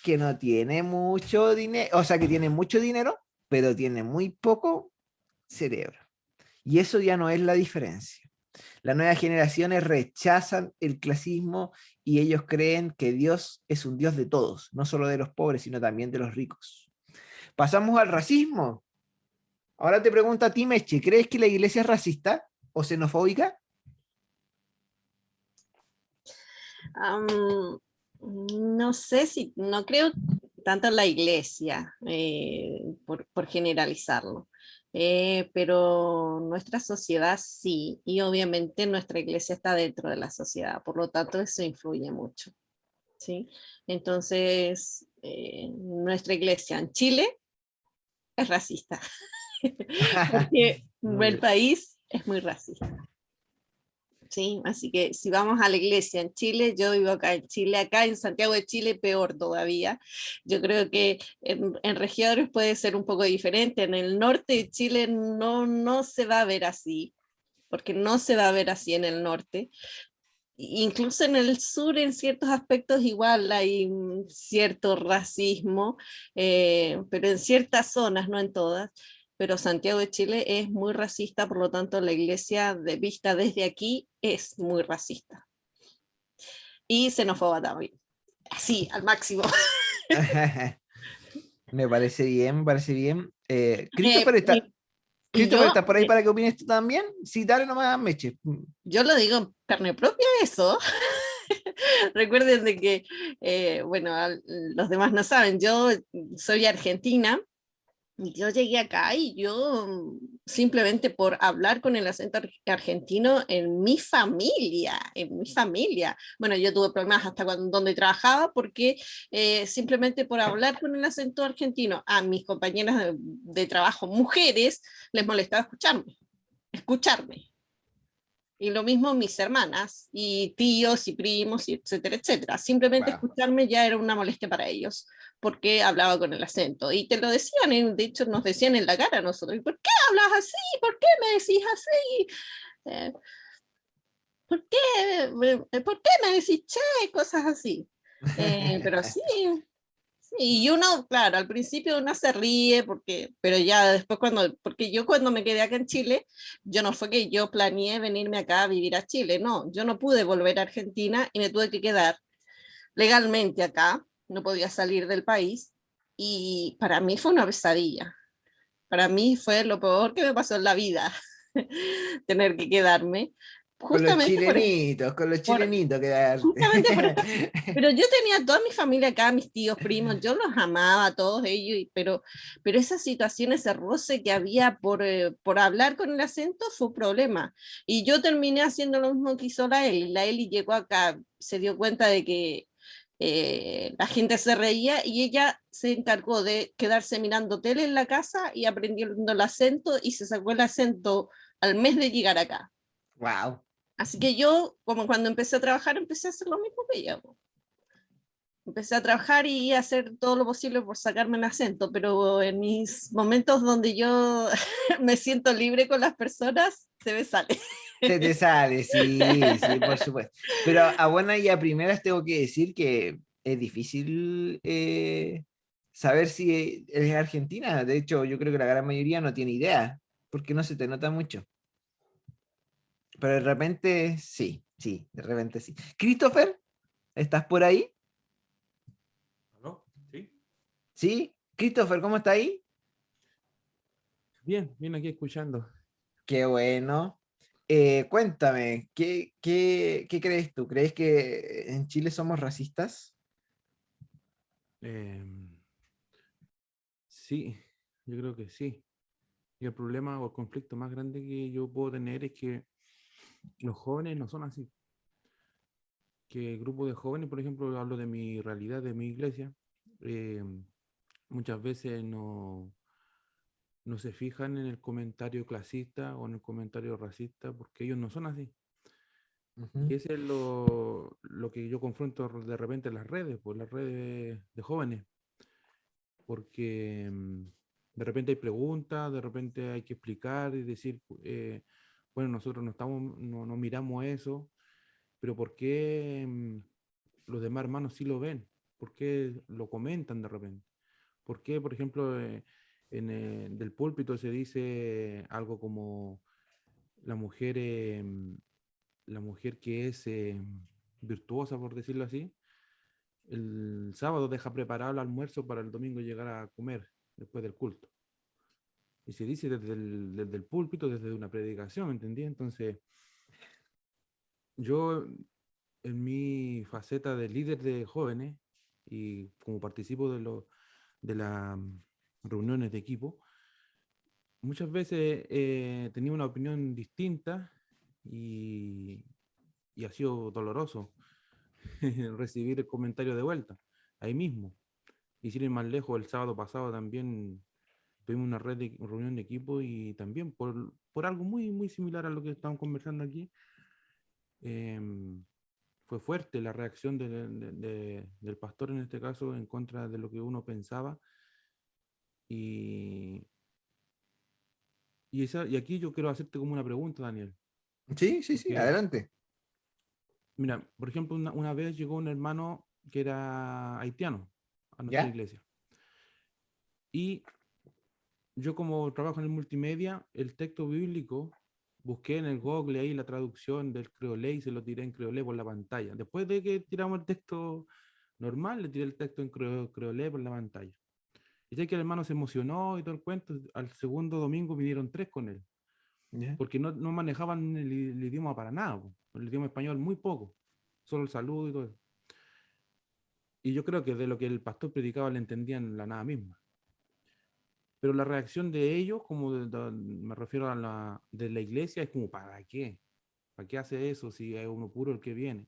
que no tiene mucho dinero, o sea, que tiene mucho dinero, pero tiene muy poco cerebro. Y eso ya no es la diferencia. Las nuevas generaciones rechazan el clasismo y ellos creen que Dios es un Dios de todos, no solo de los pobres, sino también de los ricos. Pasamos al racismo. Ahora te pregunto a ti, Meche, ¿crees que la iglesia es racista o xenofóbica? Am, no sé si, no creo tanto en la iglesia, por generalizarlo. Pero nuestra sociedad sí, y obviamente nuestra iglesia está dentro de la sociedad, por lo tanto eso influye mucho, ¿sí? Entonces, nuestra iglesia en Chile es racista, porque Muy el bien. país es muy racista. Sí, así que si vamos a la iglesia en Chile, yo vivo acá en Chile, acá en Santiago de Chile peor todavía. Yo creo que en regiones puede ser un poco diferente. En el norte de Chile no se va a ver así, porque no se va a ver así en el norte. Incluso en el sur, en ciertos aspectos, igual hay cierto racismo, pero en ciertas zonas, no en todas. Pero Santiago de Chile es muy racista, por lo tanto la iglesia vista desde aquí es muy racista. Y xenófoba también, así, al máximo. Me parece bien, me parece bien. Eh, Christopher está, y, y Christopher, yo, ¿estás por ahí para que opines tú también? Sí, dale nomás, Meche. yo lo digo en carne propia eso. Recuerden de que, bueno, los demás no saben, yo soy argentina. Y yo llegué acá y yo simplemente por hablar con el acento argentino en mi familia. Bueno, yo tuve problemas hasta donde trabajaba porque simplemente por hablar con el acento argentino a mis compañeras de trabajo, mujeres, les molestaba escucharme. Y lo mismo mis hermanas y tíos y primos, y etcétera, etcétera. Simplemente Wow. escucharme ya era una molestia para ellos, porque hablaba con el acento. Y te lo decían, de hecho nos decían en la cara a nosotros, ¿por qué hablas así? ¿Por qué me decís así? Eh, ¿Por qué me decís che? Cosas así. Pero sí, sí, y uno, claro, al principio uno se ríe, pero ya después porque yo cuando me quedé acá en Chile, yo no fue que yo planeé venirme acá a vivir a Chile, no, yo no pude volver a Argentina y me tuve que quedar legalmente acá, no podía salir del país y para mí fue una pesadilla, para mí fue lo peor que me pasó en la vida, tener que quedarme, justamente Con los por, chilenitos quedarte. justamente por esto. Pero yo tenía toda mi familia acá, mis tíos, primos, yo los amaba a todos ellos, pero esa situación, ese roce que había por hablar con el acento fue un problema. Y yo terminé haciendo lo mismo que hizo la Eli. La Eli llegó acá, se dio cuenta de que la gente se reía y ella se encargó de quedarse mirando tele en la casa y aprendiendo el acento y se sacó el acento al mes de llegar acá. Wow. Así que yo, como cuando empecé a trabajar, empecé a hacer lo mismo que ella. Empecé a trabajar y a hacer todo lo posible por sacarme el acento, pero en mis momentos donde yo me siento libre con las personas, se me sale. Se te sale, sí, sí, por supuesto. Pero a buenas y a primeras tengo que decir que es difícil saber si eres argentina. De hecho, yo creo que la gran mayoría no tiene idea, porque no se te nota mucho. Pero de repente, sí, sí, de repente sí. Christopher, ¿estás por ahí? ¿Aló? ¿Sí? ¿Sí? Christopher, ¿cómo está ahí? Bien, bien aquí escuchando. Qué bueno. Cuéntame, ¿qué crees tú? ¿Crees que en Chile somos racistas? Em, sí, yo creo que sí. Y el problema o el conflicto más grande que yo puedo tener es que los jóvenes no son así. Que el grupo de jóvenes, por ejemplo, hablo de mi realidad, de mi iglesia, muchas veces no se fijan en el comentario clasista o en el comentario racista porque ellos no son así. Ujú. Y ese es lo que yo confronto de repente en las redes, pues las redes de jóvenes, porque de repente hay preguntas, de repente hay que explicar y decir, bueno, nosotros no miramos eso, pero ¿por qué los demás hermanos sí lo ven? ¿Por qué lo comentan de repente? ¿Por qué, por ejemplo, del púlpito se dice algo como la mujer, la mujer que es virtuosa, por decirlo así, el sábado deja preparado el almuerzo para el domingo llegar a comer después del culto? Y se dice desde el púlpito, desde una predicación, ¿entendí? Entonces, yo en mi faceta de líder de jóvenes y como participo de las reuniones de equipo, muchas veces tenía una opinión distinta y, y ha sido doloroso recibir el comentario de vuelta, ahí mismo. Y sin ir más lejos, el sábado pasado también tuvimos una reunión de equipo y también por algo muy, muy similar a lo que estamos conversando aquí, em, fue fuerte la reacción del pastor en este caso en contra de lo que uno pensaba y, y aquí yo quiero hacerte como una pregunta, Daniel. Sí, sí, sí, Porque, adelante. mira, por ejemplo, una vez llegó un hermano que era haitiano a nuestra ¿Ya? iglesia. Y yo como trabajo en el multimedia, el texto bíblico, busqué en el Google ahí la traducción del creolé y se lo tiré en creolé por la pantalla. Después de que tiramos el texto normal, le tiré el texto en creolé por la pantalla. Y sé que el hermano se emocionó y todo el cuento. Al segundo domingo vinieron 3 con él, ¿Ya? porque no manejaban el idioma para nada, po. El idioma español muy poco, solo el saludo y todo eso. Y yo creo que de lo que el pastor predicaba le entendían la nada misma. Pero la reacción de ellos, como me refiero a de la iglesia, es como, ¿para qué? ¿Para qué hace eso si es uno puro el que viene?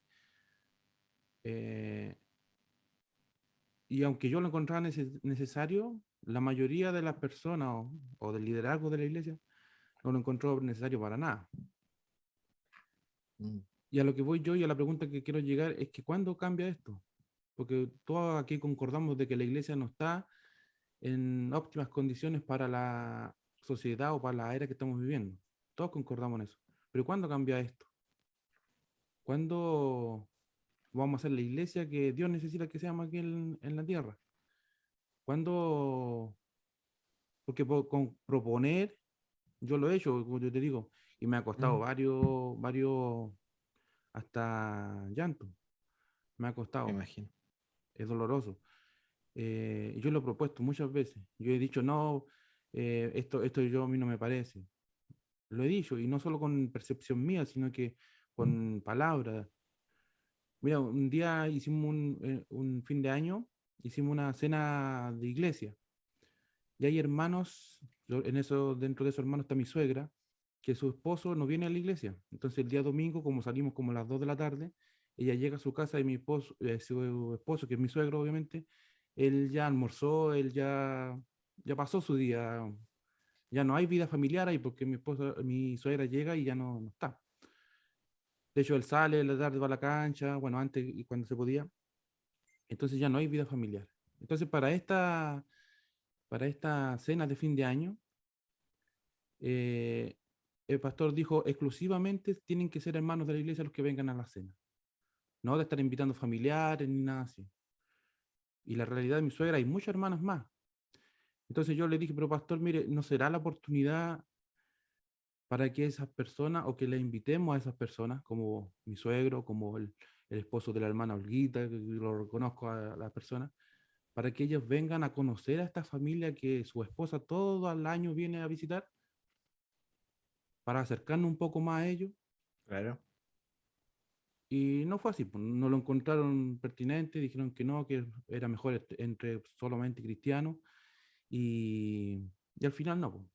Eh, y aunque yo lo encontraba necesario, la mayoría de las personas o del liderazgo de la iglesia no lo encontró necesario para nada. Mm. Y a lo que voy yo y a la pregunta que quiero llegar es que ¿cuándo cambia esto? Porque todos aquí concordamos de que la iglesia no está en óptimas condiciones para la sociedad o para la era que estamos viviendo. Todos concordamos en eso. Pero ¿cuándo cambia esto? ¿Cuándo vamos a ser la iglesia que Dios necesita que seamos aquí en la tierra? ¿Cuándo? Porque con proponer, yo lo he hecho, como yo te digo, y me ha costado Mm. varios, hasta llanto. Me ha Me costado, imagino. es doloroso. Yo lo he propuesto muchas veces. Yo he dicho, no, esto yo a mí no me parece. Lo he dicho, y no solo con percepción mía, sino que con palabras. Mira, un día hicimos un fin de año, hicimos una cena de iglesia. Y hay hermanos, dentro de esos hermanos está mi suegra, que su esposo no viene a la iglesia. Entonces el día domingo, como salimos como a las 2 de la tarde, ella llega a su casa y su esposo, que es mi suegro obviamente, él ya almorzó, ya pasó su día, ya no hay vida familiar ahí porque mi suegra llega y ya no está. De hecho, él sale en la tarde, va a la cancha, bueno, antes y cuando se podía, entonces ya no hay vida familiar. Entonces para esta cena de fin de año, eh, el pastor dijo exclusivamente tienen que ser hermanos de la iglesia los que vengan a la cena, no de estar invitando familiares ni nada así. Y la realidad de mi suegra, hay muchas hermanas más. Entonces yo le dije, pero pastor, mire, ¿no será la oportunidad para que esas personas, o que le invitemos a esas personas, como mi suegro, como el esposo de la hermana Olguita, que lo reconozco a la persona, para que ellos vengan a conocer a esta familia que su esposa todo el año viene a visitar, para acercarnos un poco más a ellos? Claro. Y no fue así, pues, no lo encontraron pertinente, dijeron que no, que era mejor entre solamente cristianos, y al final no, pues.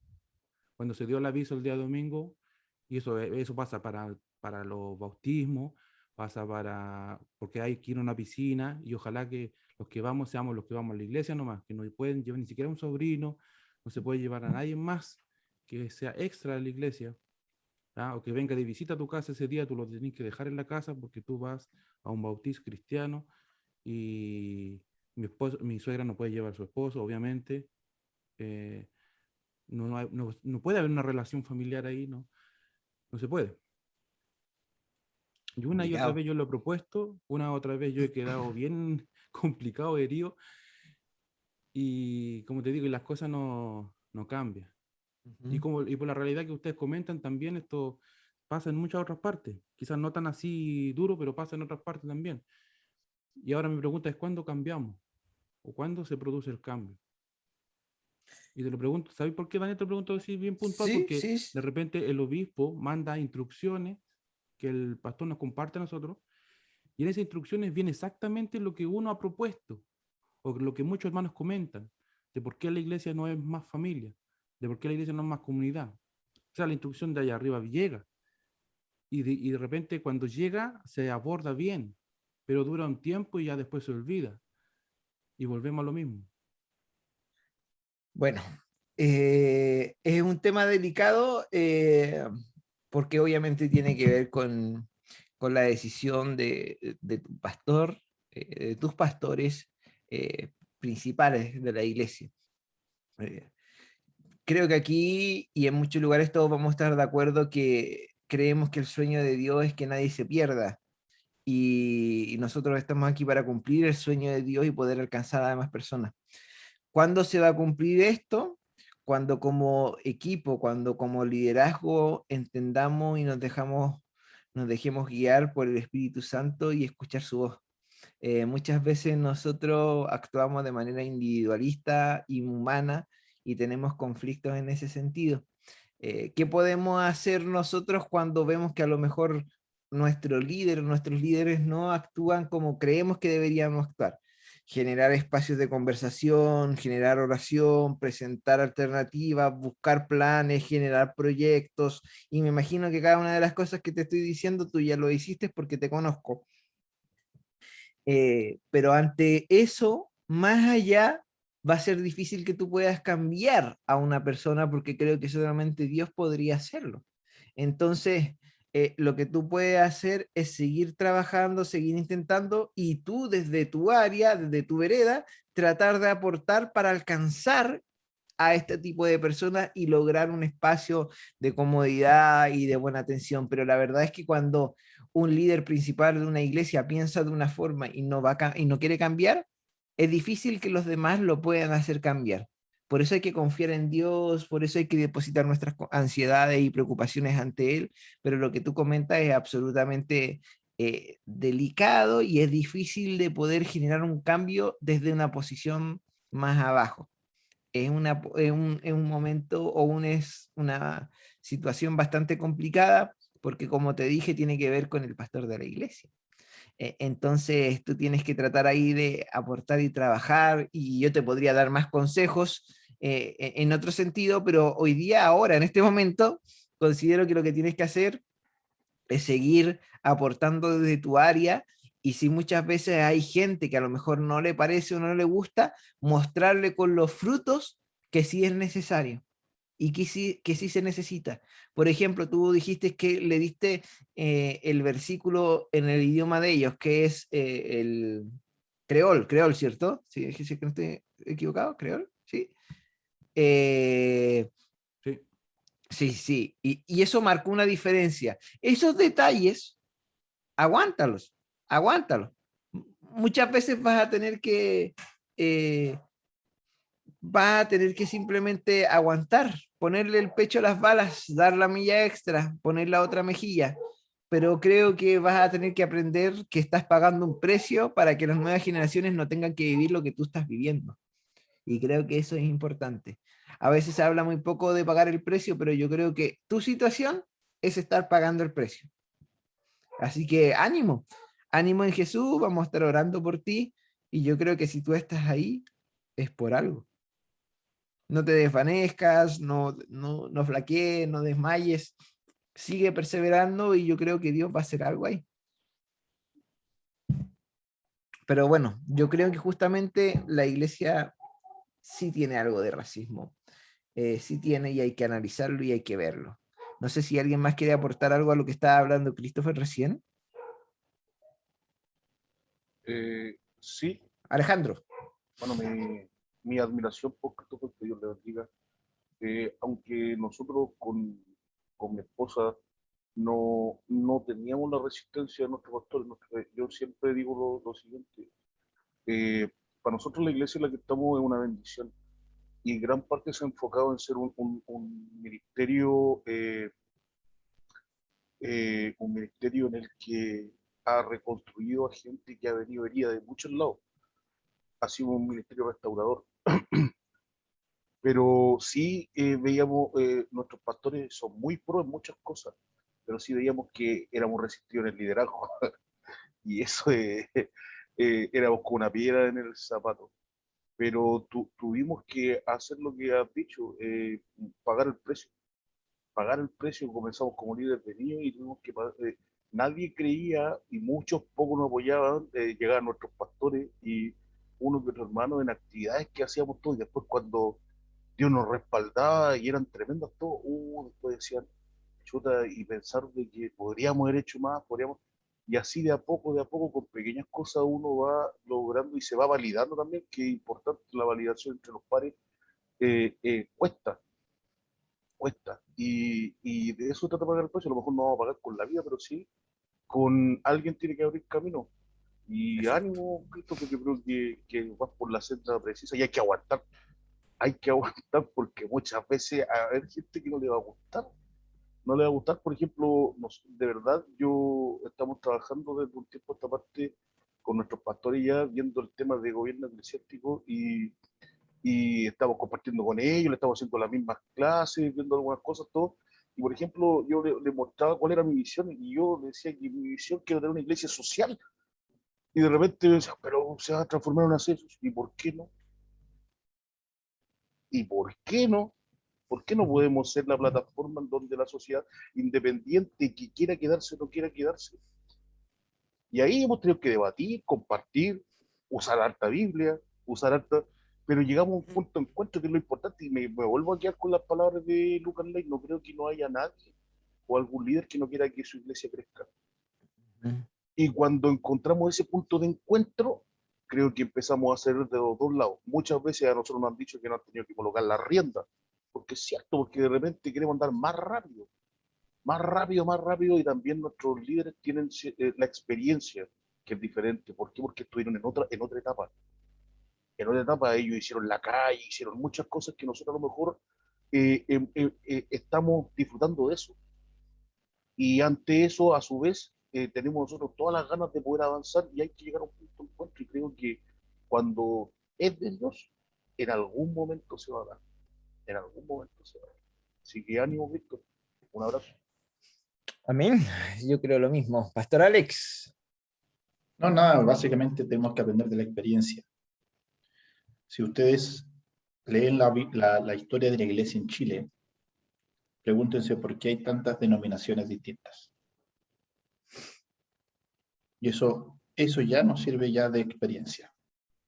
Cuando se dio el aviso el día domingo, y eso pasa para los bautismos, pasa porque hay que ir a una piscina, y ojalá que los que vamos seamos los que vamos a la iglesia nomás, que no pueden llevar ni siquiera un sobrino, no se puede llevar a nadie más que sea extra de la iglesia, ¿ah? O que venga de visita a tu casa ese día, tú lo tenés que dejar en la casa porque tú vas a un bautizo cristiano, y mi suegra no puede llevar a su esposo, obviamente. eh, no puede haber una relación familiar ahí, no se puede. Y una y otra Complicado. vez yo lo he propuesto, una y otra vez yo he quedado bien complicados, heridos, y como te digo, y las cosas no cambian. Y por la realidad que ustedes comentan también, esto pasa en muchas otras partes. Quizás no tan así duro, pero pasa en otras partes también. Y ahora mi pregunta es, ¿cuándo cambiamos? ¿O cuándo se produce el cambio? Y te lo pregunto, ¿sabes por qué, Daniel? Te lo pregunto así bien puntual, Sí, porque sí. de repente el obispo manda instrucciones que el pastor nos comparte a nosotros, y en esas instrucciones viene exactamente lo que uno ha propuesto, o lo que muchos hermanos comentan, de por qué la iglesia no es más familia, de por qué la iglesia no es más comunidad. O sea, la instrucción de allá arriba llega, y de repente cuando llega se aborda bien, pero dura un tiempo y ya después se olvida, y volvemos a lo mismo. Bueno, es un tema delicado porque obviamente tiene que ver con la decisión de tu pastor, de tus pastores principales de la iglesia. Eh, Creo que aquí y en muchos lugares todos vamos a estar de acuerdo que creemos que el sueño de Dios es que nadie se pierda. Y nosotros estamos aquí para cumplir el sueño de Dios y poder alcanzar a demás personas. ¿Cuándo se va a cumplir esto? Cuando como equipo, cuando como liderazgo entendamos y nos dejemos guiar por el Espíritu Santo y escuchar su voz. Muchas veces nosotros actuamos de manera individualista, inhumana, y tenemos conflictos en ese sentido. ¿Qué podemos hacer nosotros cuando vemos que a lo mejor nuestros líderes no actúan como creemos que deberíamos actuar? Generar espacios de conversación, generar oración, presentar alternativas, buscar planes, generar proyectos. Y me imagino que cada una de las cosas que te estoy diciendo tú ya lo hiciste porque te conozco. Pero ante eso, más allá, va a ser difícil que tú puedas cambiar a una persona porque creo que solamente Dios podría hacerlo. Entonces, lo que tú puedes hacer es seguir trabajando, seguir intentando y tú desde tu área, desde tu vereda, tratar de aportar para alcanzar a este tipo de personas y lograr un espacio de comodidad y de buena atención. Pero la verdad es que cuando un líder principal de una iglesia piensa de una forma y y no quiere cambiar, es difícil que los demás lo puedan hacer cambiar. Por eso hay que confiar en Dios, por eso hay que depositar nuestras ansiedades y preocupaciones ante Él, pero lo que tú comentas es absolutamente delicado y es difícil de poder generar un cambio desde una posición más abajo. Es un momento es una situación bastante complicada porque como te dije tiene que ver con el pastor de la iglesia. Entonces tú tienes que tratar ahí de aportar y trabajar y yo te podría dar más consejos en otro sentido, pero hoy día, ahora, en este momento, considero que lo que tienes que hacer es seguir aportando desde tu área y si muchas veces hay gente que a lo mejor no le parece o no le gusta, mostrarle con los frutos que sí es necesario y que sí se necesita. Por ejemplo, tú dijiste que le diste el versículo en el idioma de ellos, que es el creol, ¿cierto? Sí, sí, que no estoy equivocado, creol, ¿sí? Eh, Sí. sí, sí, y eso marcó una diferencia. Esos detalles aguántalos, aguántalos. Muchas veces eh, vas a tener que simplemente aguantar, ponerle el pecho a las balas, dar la milla extra, poner la otra mejilla. Pero creo que vas a tener que aprender que estás pagando un precio para que las nuevas generaciones no tengan que vivir lo que tú estás viviendo. Y creo que eso es importante. A veces se habla muy poco de pagar el precio, pero yo creo que tu situación es estar pagando el precio. Así que ánimo, ánimo en Jesús, vamos a estar orando por ti y yo creo que si tú estás ahí es por algo. No te desvanezcas, no flaquees, no desmayes, sigue perseverando y yo creo que Dios va a hacer algo ahí. Pero bueno, yo creo que justamente la iglesia sí tiene algo de racismo, sí tiene y hay que analizarlo y hay que verlo. No sé si alguien más quiere aportar algo a lo que estaba hablando Christopher recién. Sí, Alejandro. bueno, mi admiración por Christopher, que Dios le bendiga. Aunque nosotros con mi esposa no teníamos la resistencia de nuestro pastor, yo siempre digo lo siguiente, Para nosotros la iglesia en la que estamos es una bendición y gran parte se ha enfocado en ser un ministerio en el que ha reconstruido a gente que ha venido herida de muchos lados. Ha sido un ministerio restaurador. Pero sí veíamos, nuestros pastores son muy pro en muchas cosas, pero sí veíamos que éramos resentidos en el liderazgo. Y eso éramos como una piedra en el zapato. Pero tuvimos que hacer lo que has dicho, pagar el precio. Pagar el precio, comenzamos como líderes de niños y tuvimos que pagar. Nadie creía y muchos pocos nos apoyaban, llegaban nuestros pastores y unos de otros hermanos en actividades que hacíamos todos. Y después cuando Dios nos respaldaba y eran tremendas todos, después decían, chuta, y pensar de que podríamos haber hecho más, y así de a poco, con pequeñas cosas uno va logrando y se va validando también, que es importante la validación entre los pares, cuesta, cuesta, y de eso trata de pagar el precio. A lo mejor no vamos a pagar con la vida, pero sí, con alguien tiene que abrir camino. Y Exacto. ánimo, Cristo, porque creo que vas por la senda precisa y hay que aguantar porque muchas veces a haber gente que no le va a gustar. No le va a gustar, por ejemplo, de verdad, estamos trabajando desde un tiempo a esta parte con nuestros pastores ya, viendo el tema de gobierno eclesiástico y estamos compartiendo con ellos, le estamos haciendo las mismas clases, viendo algunas cosas, todo. Y por ejemplo, yo le mostraba cuál era mi visión y yo le decía que mi visión quiero tener una iglesia social. Y de repente me decía, pero se va a transformar en una CESUS. ¿Y por qué no? ¿Y por qué no? ¿Por qué no podemos ser la plataforma en donde la sociedad independiente que quiera quedarse no quiera quedarse? Y ahí hemos tenido que debatir, compartir, usar harta Biblia, usar harta... Pero llegamos a un punto de encuentro que es lo importante y me vuelvo a quedar con las palabras de Lucas Ley. No creo que no haya nadie o algún líder que no quiera que su iglesia crezca. Y cuando encontramos ese punto de encuentro, creo que empezamos a hacer de los dos lados. Muchas veces a nosotros nos han dicho que no han tenido que colocar la rienda, porque es cierto, porque de repente queremos andar más rápido, y también nuestros líderes tienen la experiencia, que es diferente. ¿Por qué? Porque estuvieron en otra etapa. En otra etapa ellos hicieron la calle, hicieron muchas cosas que nosotros a lo mejor estamos disfrutando de eso. Y ante eso, a su vez, tenemos nosotros todas las ganas de poder avanzar y hay que llegar a un punto de encuentro. Y creo que cuando es de Dios, en algún momento se va a dar. En algún momento se va a dar. Así que ánimo, Víctor. Un abrazo. Amén. Yo creo lo mismo. Pastor Alex. No, nada, básicamente tenemos que aprender de la experiencia. Si ustedes leen la historia de la iglesia en Chile, pregúntense por qué hay tantas denominaciones distintas. Y eso ya nos sirve ya de experiencia.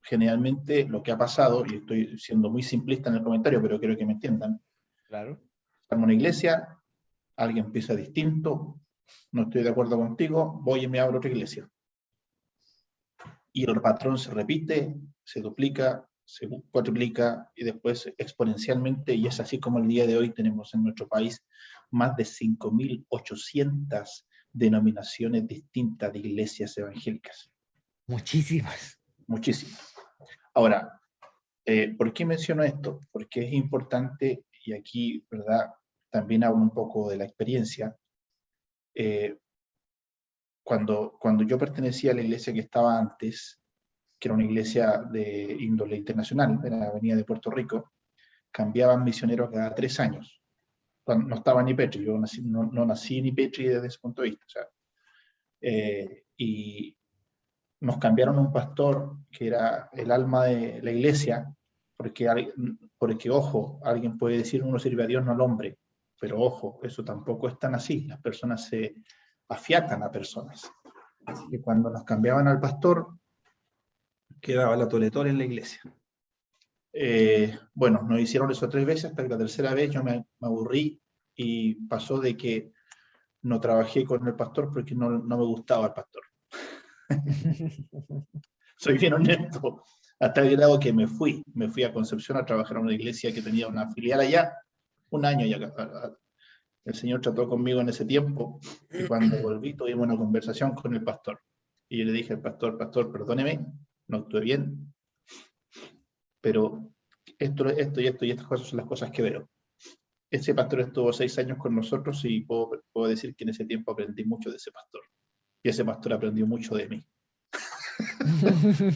Generalmente lo que ha pasado, y estoy siendo muy simplista en el comentario, pero quiero que me entiendan. Claro. Estamos en una iglesia, alguien piensa distinto, no estoy de acuerdo contigo, voy y me abro otra iglesia. Y el patrón se repite, se duplica, se cuatriplica y después exponencialmente, y es así como el día de hoy tenemos en nuestro país más de 5.800 denominaciones distintas de iglesias evangélicas. Muchísimas. Muchísimas. Ahora, ¿por qué menciono esto? Porque es importante, y aquí, ¿verdad? También hablo un poco de la experiencia. Cuando yo pertenecía a la iglesia que estaba antes, que era una iglesia de índole internacional, era venía de Puerto Rico, cambiaban misioneros cada 3 años. No estaba ni Petri, yo no nací ni Petri desde ese punto de vista. O sea, y nos cambiaron un pastor que era el alma de la iglesia, porque ojo, alguien puede decir uno sirve a Dios, no al hombre, pero ojo, eso tampoco es tan así, las personas se afiatan a personas. Así que cuando nos cambiaban al pastor, quedaba la toletón en la iglesia. Bueno, nos hicieron eso 3 veces, hasta que la tercera vez yo me aburrí y pasó de que no trabajé con el pastor porque no me gustaba el pastor. Soy bien honesto, hasta el grado que me fui a Concepción a trabajar en una iglesia que tenía una filial allá, un año ya. El Señor trató conmigo en ese tiempo, y cuando volví tuvimos una conversación con el pastor. Y yo le dije al pastor, perdóneme, no actué bien, pero esto y estas cosas son las cosas que veo. Ese pastor estuvo 6 años con nosotros y puedo decir que en ese tiempo aprendí mucho de ese pastor. Y ese pastor aprendió mucho de mí.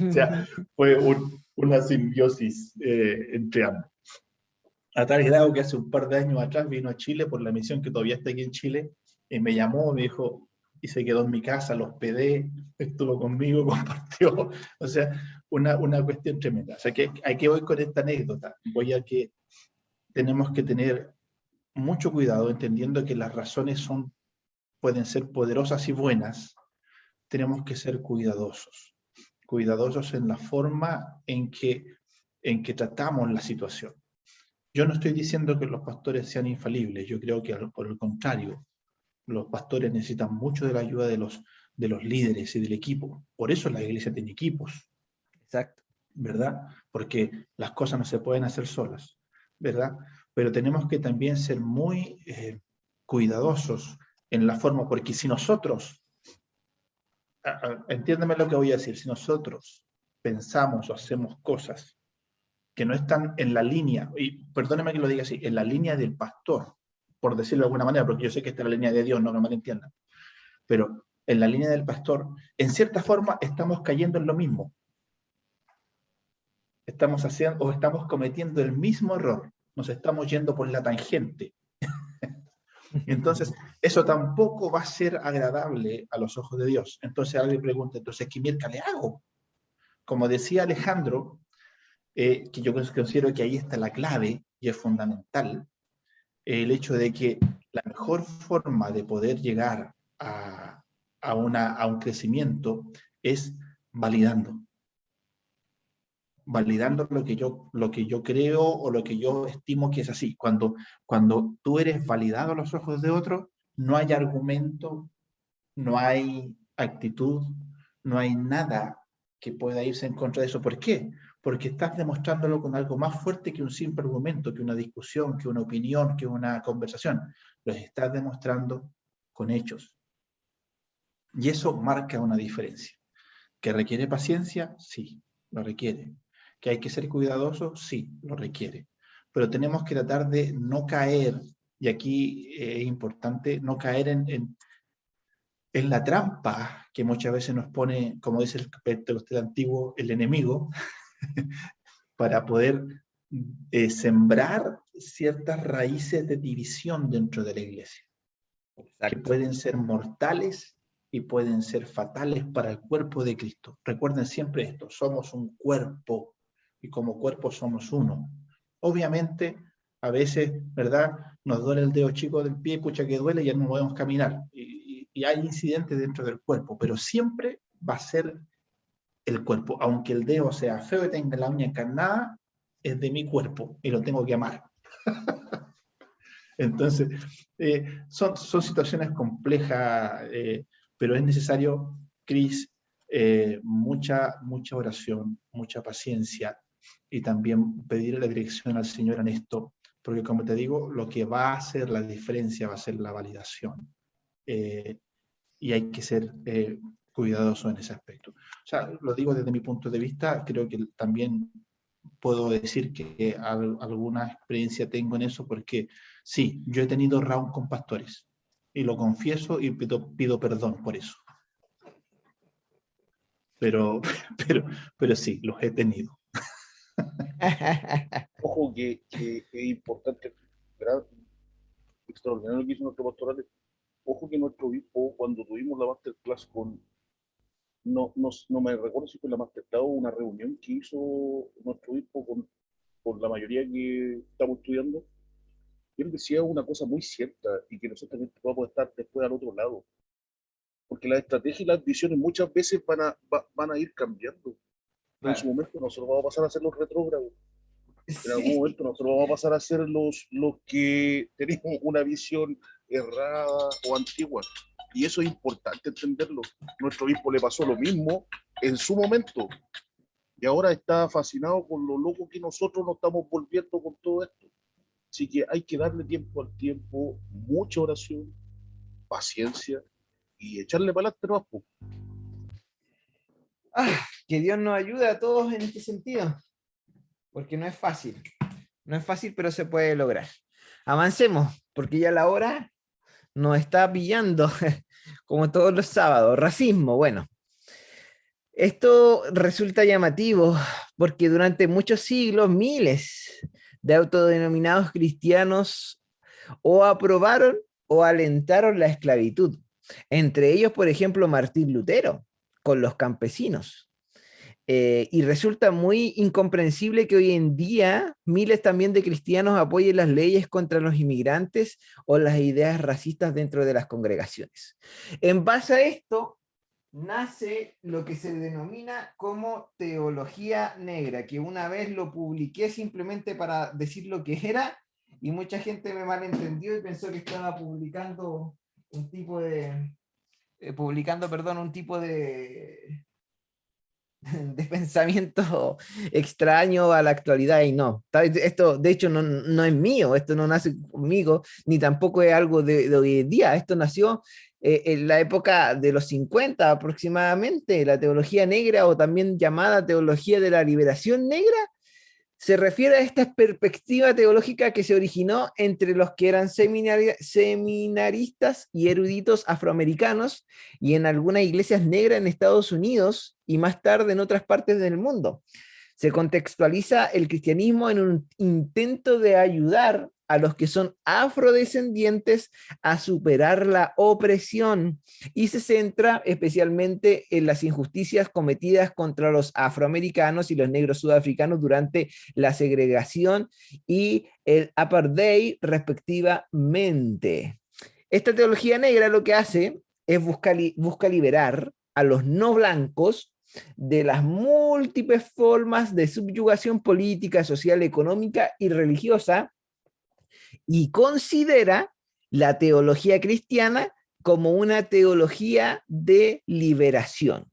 O sea, fue una simbiosis entre ambos. A tal grado que hace un par de años atrás vino a Chile por la misión que todavía está aquí en Chile, y me llamó, me dijo, y se quedó en mi casa, lo hospedé, estuvo conmigo, compartió. O sea, una cuestión tremenda. O sea, que ¿a qué voy con esta anécdota? Voy a que tenemos que tener mucho cuidado, entendiendo que las razones pueden ser poderosas y buenas. Tenemos que ser cuidadosos en la forma en que tratamos la situación. Yo no estoy diciendo que los pastores sean infalibles, yo creo que por el contrario, los pastores necesitan mucho de la ayuda de los líderes y del equipo. Por eso la iglesia tiene equipos. Exacto. ¿Verdad? Porque las cosas no se pueden hacer solas, ¿verdad? Pero tenemos que también ser muy cuidadosos en la forma, porque si nosotros, entiéndeme lo que voy a decir, si nosotros pensamos o hacemos cosas que no están en la línea, y perdóneme que lo diga así, en la línea del pastor, por decirlo de alguna manera, porque yo sé que está en la línea de Dios, no me malentiendan, pero en la línea del pastor, en cierta forma estamos cayendo en lo mismo. Estamos haciendo o estamos cometiendo el mismo error, nos estamos yendo por la tangente. Entonces, eso tampoco va a ser agradable a los ojos de Dios. Entonces alguien pregunta, entonces, ¿qué mierda le hago? Como decía Alejandro, que yo considero que ahí está la clave y es fundamental, el hecho de que la mejor forma de poder llegar a un crecimiento es validando lo que yo creo o lo que yo estimo que es así. Cuando tú eres validado a los ojos de otro, no hay argumento, no hay actitud, no hay nada que pueda irse en contra de eso. ¿Por qué? Porque estás demostrándolo con algo más fuerte que un simple argumento, que una discusión, que una opinión, que una conversación. Los estás demostrando con hechos. Y eso marca una diferencia. ¿Que requiere paciencia? Sí, lo requiere. ¿Que hay que ser cuidadoso? Sí, lo requiere. Pero tenemos que tratar de no caer, y aquí es importante, no caer en la trampa que muchas veces nos pone, como dice el pentecostal antiguo, el enemigo, para poder sembrar ciertas raíces de división dentro de la iglesia, que pueden ser mortales y pueden ser fatales para el cuerpo de Cristo. Recuerden siempre esto, somos un cuerpo y como cuerpo somos uno. Obviamente, a veces, ¿verdad? Nos duele el dedo chico del pie, pucha que duele, y ya no podemos caminar. Y hay incidentes dentro del cuerpo, pero siempre va a ser el cuerpo. Aunque el dedo sea feo y tenga la uña encarnada, es de mi cuerpo y lo tengo que amar. Entonces, son situaciones complejas, pero es necesario, Cris, mucha oración, mucha paciencia y también pedir la dirección al Señor en esto, porque como te digo, lo que va a hacer la diferencia va a ser la validación. Y hay que ser cuidadoso en ese aspecto. O sea, lo digo desde mi punto de vista, creo que también puedo decir que alguna experiencia tengo en eso, porque sí, yo he tenido round con pastores, y lo confieso y pido perdón por eso. Pero sí, los he tenido. Ojo que es importante, ¿verdad? Extraordinario lo que hizo nuestro pastoral. Ojo que nuestro obispo, cuando tuvimos la masterclass no me recuerdo si fue la masterclass o una reunión que hizo nuestro obispo con la mayoría que estamos estudiando, él decía una cosa muy cierta y que nosotros también podemos estar después al otro lado. Porque las estrategias y las visiones muchas veces van a ir cambiando. En su momento nosotros vamos a pasar a ser los retrógrados. En algún Sí. momento nosotros vamos a pasar a ser los que tenemos una visión errada o antigua. Y eso es importante entenderlo. Nuestro obispo le pasó lo mismo en su momento. Y ahora está fascinado con lo loco que nosotros nos estamos volviendo con todo esto. Así que hay que darle tiempo al tiempo, mucha oración, paciencia y echarle para adelante. Ah, que Dios nos ayude a todos en este sentido, porque no es fácil. No es fácil, pero se puede lograr. Avancemos, porque ya la hora nos está pillando, como todos los sábados. Racismo, bueno. Esto resulta llamativo, porque durante muchos siglos, miles de autodenominados cristianos o aprobaron o alentaron la esclavitud. Entre ellos, por ejemplo, Martín Lutero, con los campesinos. Y resulta muy incomprensible que hoy en día miles también de cristianos apoyen las leyes contra los inmigrantes o las ideas racistas dentro de las congregaciones. En base a esto, nace lo que se denomina como teología negra, que una vez lo publiqué simplemente para decir lo que era, y mucha gente me malentendió y pensó que estaba publicando un tipo de... un tipo de pensamiento extraño a la actualidad, y no. Esto, de hecho, no es mío, esto no nace conmigo, ni tampoco es algo de hoy en día. Esto nació en la época de los 50 aproximadamente. La teología negra, o también llamada teología de la liberación negra, se refiere a esta perspectiva teológica que se originó entre los que eran seminaristas y eruditos afroamericanos, y en algunas iglesias negras en Estados Unidos y más tarde en otras partes del mundo. Se contextualiza el cristianismo en un intento de ayudar a los que son afrodescendientes a superar la opresión, y se centra especialmente en las injusticias cometidas contra los afroamericanos y los negros sudafricanos durante la segregación y el apartheid respectivamente. Esta teología negra lo que hace es busca liberar a los no blancos de las múltiples formas de subyugación política, social, económica y religiosa, y considera la teología cristiana como una teología de liberación,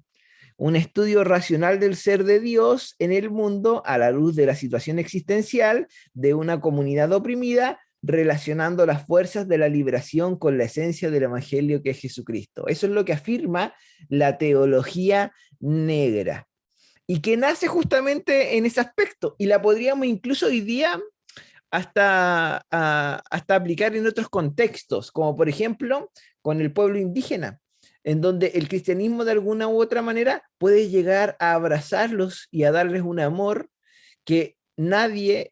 un estudio racional del ser de Dios en el mundo a la luz de la situación existencial de una comunidad oprimida, relacionando las fuerzas de la liberación con la esencia del evangelio que es Jesucristo. Eso es lo que afirma la teología negra, y que nace justamente en ese aspecto, y la podríamos incluso hoy día hasta aplicar en otros contextos, como por ejemplo con el pueblo indígena, en donde el cristianismo de alguna u otra manera puede llegar a abrazarlos y a darles un amor que nadie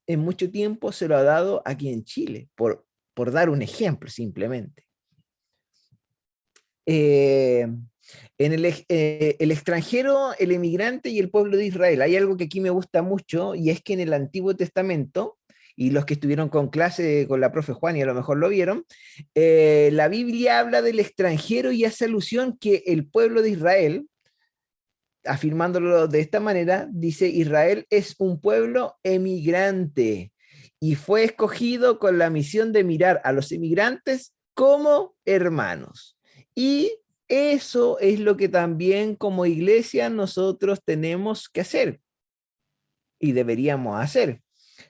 en mucho tiempo se lo ha dado aquí en Chile, por dar un ejemplo simplemente. En el extranjero, el emigrante y el pueblo de Israel. Hay algo que aquí me gusta mucho, y es que en el Antiguo Testamento, y los que estuvieron con clase con la profe Juan y a lo mejor lo vieron, la Biblia habla del extranjero y hace alusión que el pueblo de Israel, afirmándolo de esta manera, dice: Israel es un pueblo emigrante y fue escogido con la misión de mirar a los emigrantes como hermanos. Y eso es lo que también como iglesia nosotros tenemos que hacer y deberíamos hacer.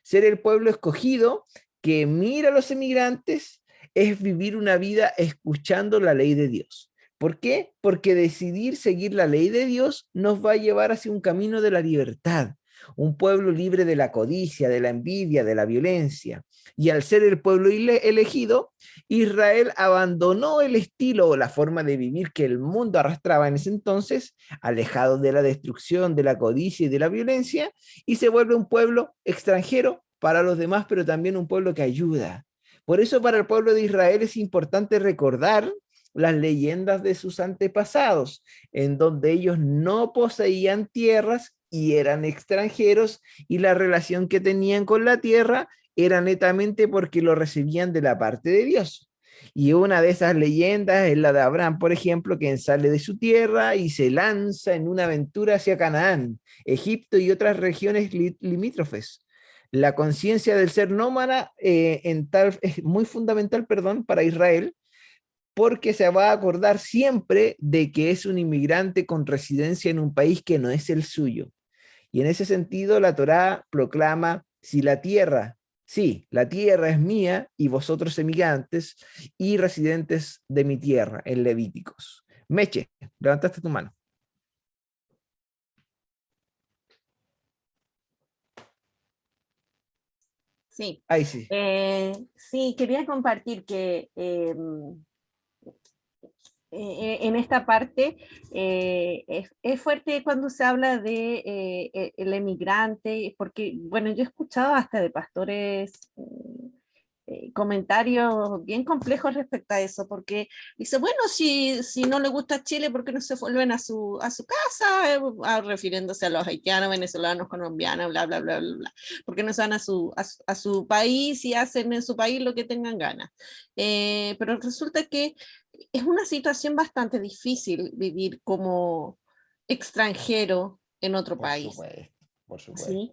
Ser el pueblo escogido que mira a los emigrantes es vivir una vida escuchando la ley de Dios. ¿Por qué? Porque decidir seguir la ley de Dios nos va a llevar hacia un camino de la libertad, un pueblo libre de la codicia, de la envidia, de la violencia. Y al ser el pueblo elegido, Israel abandonó el estilo o la forma de vivir que el mundo arrastraba en ese entonces, alejado de la destrucción, de la codicia y de la violencia, y se vuelve un pueblo extranjero para los demás, pero también un pueblo que ayuda. Por eso para el pueblo de Israel es importante recordar las leyendas de sus antepasados, en donde ellos no poseían tierras y eran extranjeros, y la relación que tenían con la tierra era netamente porque lo recibían de la parte de Dios. Y una de esas leyendas es la de Abraham, por ejemplo, quien sale de su tierra y se lanza en una aventura hacia Canaán, Egipto y otras regiones limítrofes. La conciencia del ser nómada es muy fundamental, para Israel, porque se va a acordar siempre de que es un inmigrante con residencia en un país que no es el suyo. Y en ese sentido, la Torá proclama: si la tierra, sí, la tierra es mía y vosotros emigrantes y residentes de mi tierra, en Levíticos. Meche, levantaste tu mano. Sí. Ahí sí. Sí, quería compartir que en esta parte es fuerte cuando se habla de el emigrante, porque, bueno, yo he escuchado hasta de pastores comentarios bien complejos respecto a eso, porque dice, bueno, si no le gusta Chile, ¿por qué no se vuelven a su casa? Refiriéndose a los haitianos, venezolanos, colombianos, bla, bla, bla, bla, bla. ¿Por qué no se van a su país y hacen en su país lo que tengan ganas? Pero resulta que es una situación bastante difícil vivir como extranjero en otro Por país, supuesto, por supuesto. ¿sí?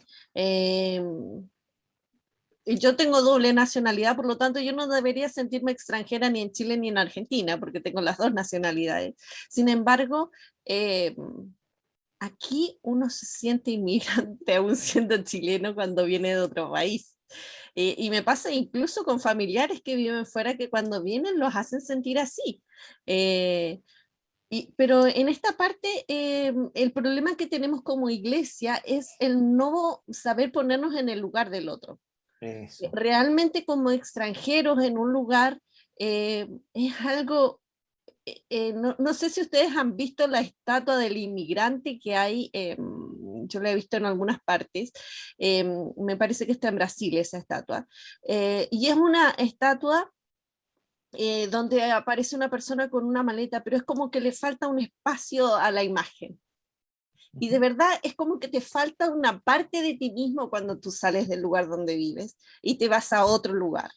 Yo tengo doble nacionalidad, por lo tanto yo no debería sentirme extranjera ni en Chile ni en Argentina, porque tengo las dos nacionalidades. Sin embargo, aquí uno se siente inmigrante aún siendo chileno cuando viene de otro país. Y me pasa incluso con familiares que viven fuera que cuando vienen los hacen sentir así. Eh, pero en esta parte, el problema que tenemos como iglesia es el no saber ponernos en el lugar del otro. Eso. Realmente como extranjeros en un lugar es algo, no sé si ustedes han visto la estatua del inmigrante que hay, yo la he visto en algunas partes, me parece que está en Brasil esa estatua, y es una estatua donde aparece una persona con una maleta, pero es como que le falta un espacio a la imagen. Y de verdad es como que te falta una parte de ti mismo cuando tú sales del lugar donde vives y te vas a otro lugar.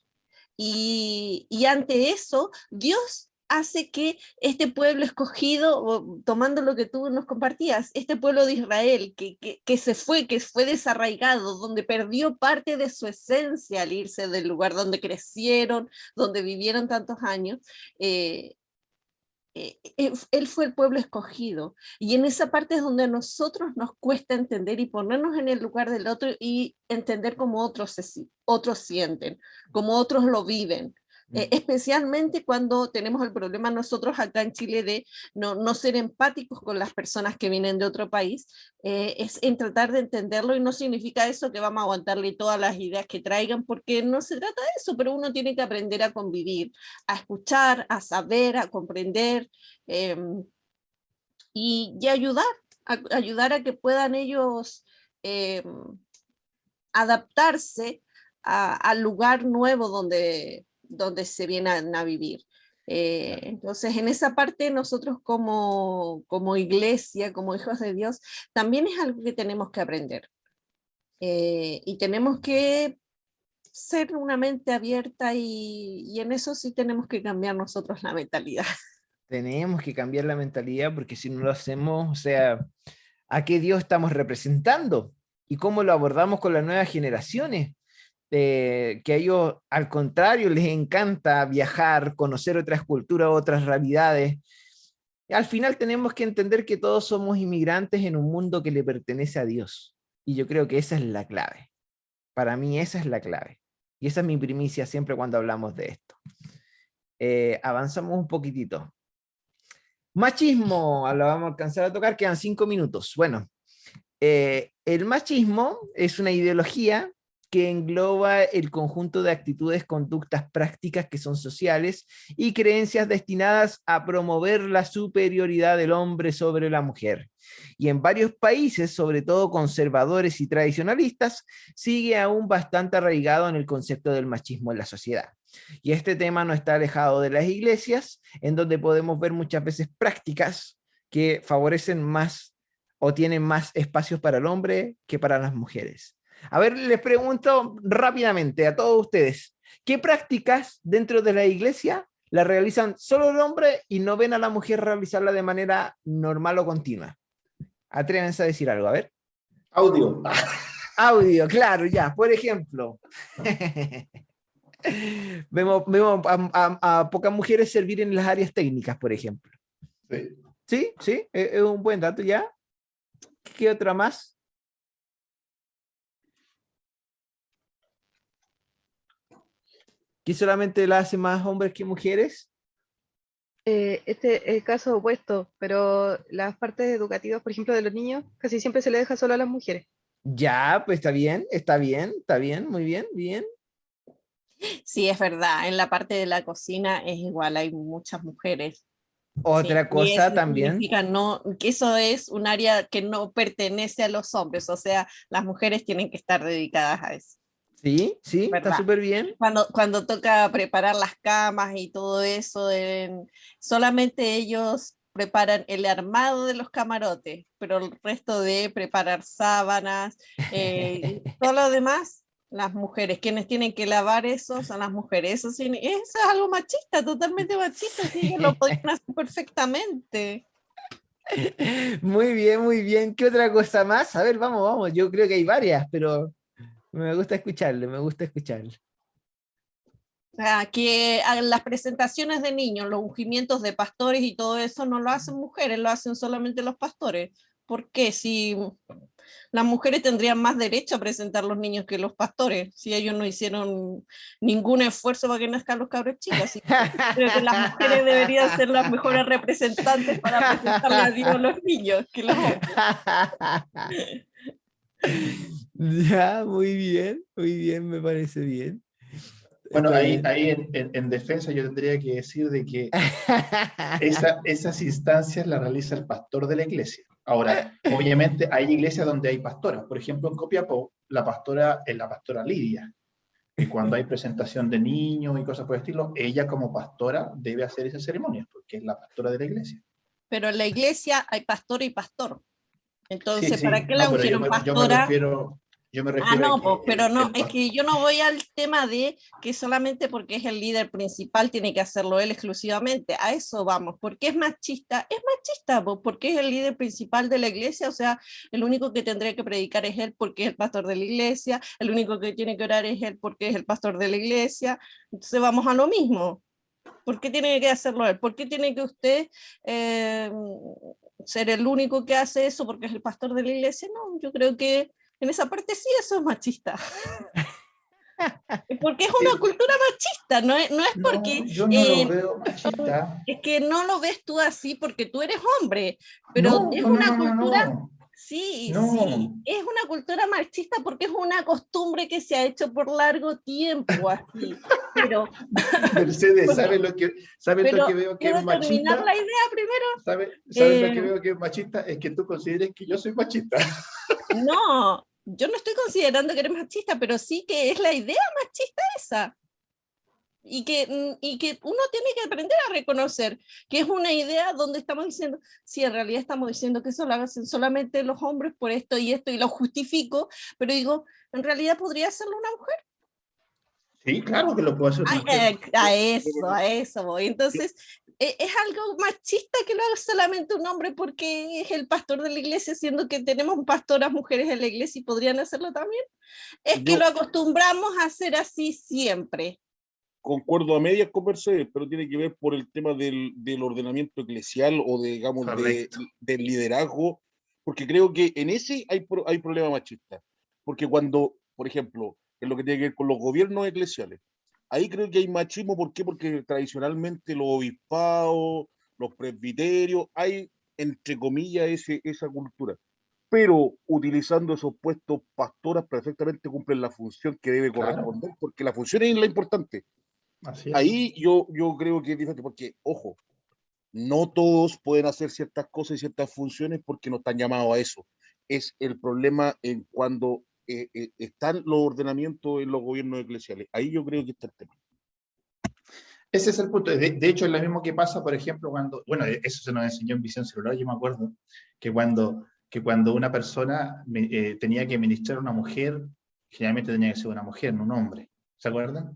Y ante eso, Dios hace que este pueblo escogido, tomando lo que tú nos compartías, este pueblo de Israel que se fue, que fue desarraigado, donde perdió parte de su esencia al irse del lugar donde crecieron, donde vivieron tantos años, eh, él fue el pueblo escogido. Y en esa parte es donde a nosotros nos cuesta entender y ponernos en el lugar del otro y entender cómo otros sienten, cómo otros lo viven. Especialmente cuando tenemos el problema nosotros acá en Chile de no ser empáticos con las personas que vienen de otro país, es en tratar de entenderlo y no significa eso que vamos a aguantarle todas las ideas que traigan, porque no se trata de eso, pero uno tiene que aprender a convivir, a escuchar, a saber, a comprender eh, y ayudar a que puedan ellos eh, adaptarse al lugar nuevo donde se vienen a vivir. Entonces, en esa parte nosotros como iglesia, como hijos de Dios, también es algo que tenemos que aprender. Y tenemos que ser una mente abierta y en eso sí tenemos que cambiar nosotros la mentalidad. Tenemos que cambiar la mentalidad porque si no lo hacemos, o sea, ¿a qué Dios estamos representando? ¿Y cómo lo abordamos con las nuevas generaciones? Que a ellos, al contrario, les encanta viajar, conocer otras culturas, otras realidades. Al final tenemos que entender que todos somos inmigrantes en un mundo que le pertenece a Dios. Y yo creo que esa es la clave. Para mí esa es la clave. Y esa es mi primicia siempre cuando hablamos de esto. Avanzamos un poquitito. Machismo, lo vamos a alcanzar a tocar, quedan 5 minutos. Bueno, el machismo es una ideología que engloba el conjunto de actitudes, conductas, prácticas que son sociales y creencias destinadas a promover la superioridad del hombre sobre la mujer. Y en varios países, sobre todo conservadores y tradicionalistas, sigue aún bastante arraigado en el concepto del machismo en la sociedad. Y este tema no está alejado de las iglesias, en donde podemos ver muchas veces prácticas que favorecen más o tienen más espacios para el hombre que para las mujeres. A ver, les pregunto rápidamente a todos ustedes, ¿qué prácticas dentro de la iglesia la realizan solo el hombre y no ven a la mujer realizarla de manera normal o continua? Atrévense a decir algo, a ver. Audio. Audio, claro, ya, por ejemplo. vemos a pocas mujeres servir en las áreas técnicas, por ejemplo. Sí. Sí, sí, es un buen dato ya. ¿Qué otra más? ¿Que solamente la hacen más hombres que mujeres? Este es el caso opuesto, pero las partes educativas, por ejemplo, de los niños, casi siempre se le deja solo a las mujeres. Ya, pues está bien, está bien, está bien, muy bien, bien. Sí, es verdad, en la parte de la cocina es igual, hay muchas mujeres. Otra Sí, y eso cosa también. significa no, que eso es un área que no pertenece a los hombres, o sea, las mujeres tienen que estar dedicadas a eso, Sí, sí, está ¿verdad? súper bien. Cuando toca preparar las camas y todo eso, solamente ellos preparan el armado de los camarotes, pero el resto de preparar sábanas, todo lo demás, las mujeres, quienes tienen que lavar eso son las mujeres. Eso, sí, eso es algo machista, totalmente machista, sí, ellos lo podrían hacer perfectamente. Muy bien, muy bien. ¿Qué otra cosa más? A ver, vamos, vamos. Yo creo que hay varias, pero me gusta escucharle, me gusta escucharle. Que a las presentaciones de niños, los ungimientos de pastores y todo eso no lo hacen mujeres, lo hacen solamente los pastores. ¿Por qué? Si las mujeres tendrían más derecho a presentar los niños que los pastores, si ellos no hicieron ningún esfuerzo para que nazcan los cabros chicos. Así que creo que las mujeres deberían ser las mejores representantes para presentarle a Dios los niños que los hombres. Ya, muy bien, me parece bien. Bueno, Está ahí, bien. ahí en defensa yo tendría que decir de que esas instancias las realiza el pastor de la iglesia. Ahora, obviamente hay iglesias donde hay pastoras. Por ejemplo, en Copiapó, la pastora es la pastora Lidia. Y cuando hay presentación de niños y cosas por el estilo, ella como pastora debe hacer esa ceremonia, porque es la pastora de la iglesia. Pero en la iglesia hay pastor y pastor. Sí, Entonces, ¿para sí, qué no, la pero ungieron pastora? yo me Ah, refiero a no, pues, que pero no, el es que yo no voy al tema de que solamente porque es el líder principal tiene que hacerlo él exclusivamente. A eso vamos. ¿Por qué es machista? Es machista, pues, porque es el líder principal de la iglesia, o sea, el único que tendría que predicar es él porque es el pastor de la iglesia, el único que tiene que orar es él porque es el pastor de la iglesia. Entonces vamos a lo mismo. ¿Por qué tiene que hacerlo él? ¿Por qué tiene que usted eh, ser el único que hace eso porque es el pastor de la iglesia? No, yo creo que en esa parte sí eso es machista. Porque es una sí, cultura machista, no es porque no, yo no lo veo machista. es que no lo ves tú así porque tú eres hombre, pero No, es no, no, una no, no, cultura, no. sí, sí, No, es una cultura machista porque es una costumbre que se ha hecho por largo tiempo así, pero, Mercedes, porque, ¿sabes lo que pero veo que es quiero terminar machista? la idea primero. ¿Sabes lo que Eh, veo que es machista? Es que tú consideres que yo soy machista. no, yo no estoy considerando que eres machista, pero sí que es la idea machista esa. Y que uno tiene que aprender a reconocer que es una idea donde estamos diciendo, sí, en realidad estamos diciendo que eso lo hacen solamente los hombres por esto, y lo justifico, pero digo, en realidad podría hacerlo una mujer. Sí, claro que lo puedo hacer una mujer. A eso voy. Entonces, es algo machista que lo haga solamente un hombre porque es el pastor de la iglesia, siendo que tenemos pastoras mujeres en la iglesia y podrían hacerlo también. Es que lo Yo acostumbramos a hacer así siempre. concuerdo a medias con Mercedes, pero tiene que ver por el tema del ordenamiento eclesial o de, digamos, Correcto. del liderazgo, porque creo que en ese hay problema machista. Porque cuando, por ejemplo, en lo que tiene que ver con los gobiernos eclesiales, ahí creo que hay machismo. ¿Por qué? Porque tradicionalmente los obispados, los presbiterios, hay, entre comillas, esa cultura. Pero utilizando esos puestos, pastoras perfectamente cumplen la función que debe Claro, corresponder, porque la función es la importante. así es. Ahí yo creo que es diferente, porque, ojo, no todos pueden hacer ciertas cosas y ciertas funciones porque no están llamados a eso. Es el problema en cuando están los ordenamientos en los gobiernos eclesiales. Ahí yo creo que está el tema. Ese es el punto. De hecho, es lo mismo que pasa, por ejemplo, cuando, bueno, eso se nos enseñó en Visión Celular, yo me acuerdo, que cuando una persona tenía que ministrar a una mujer, generalmente tenía que ser una mujer, no un hombre. ¿Se acuerdan?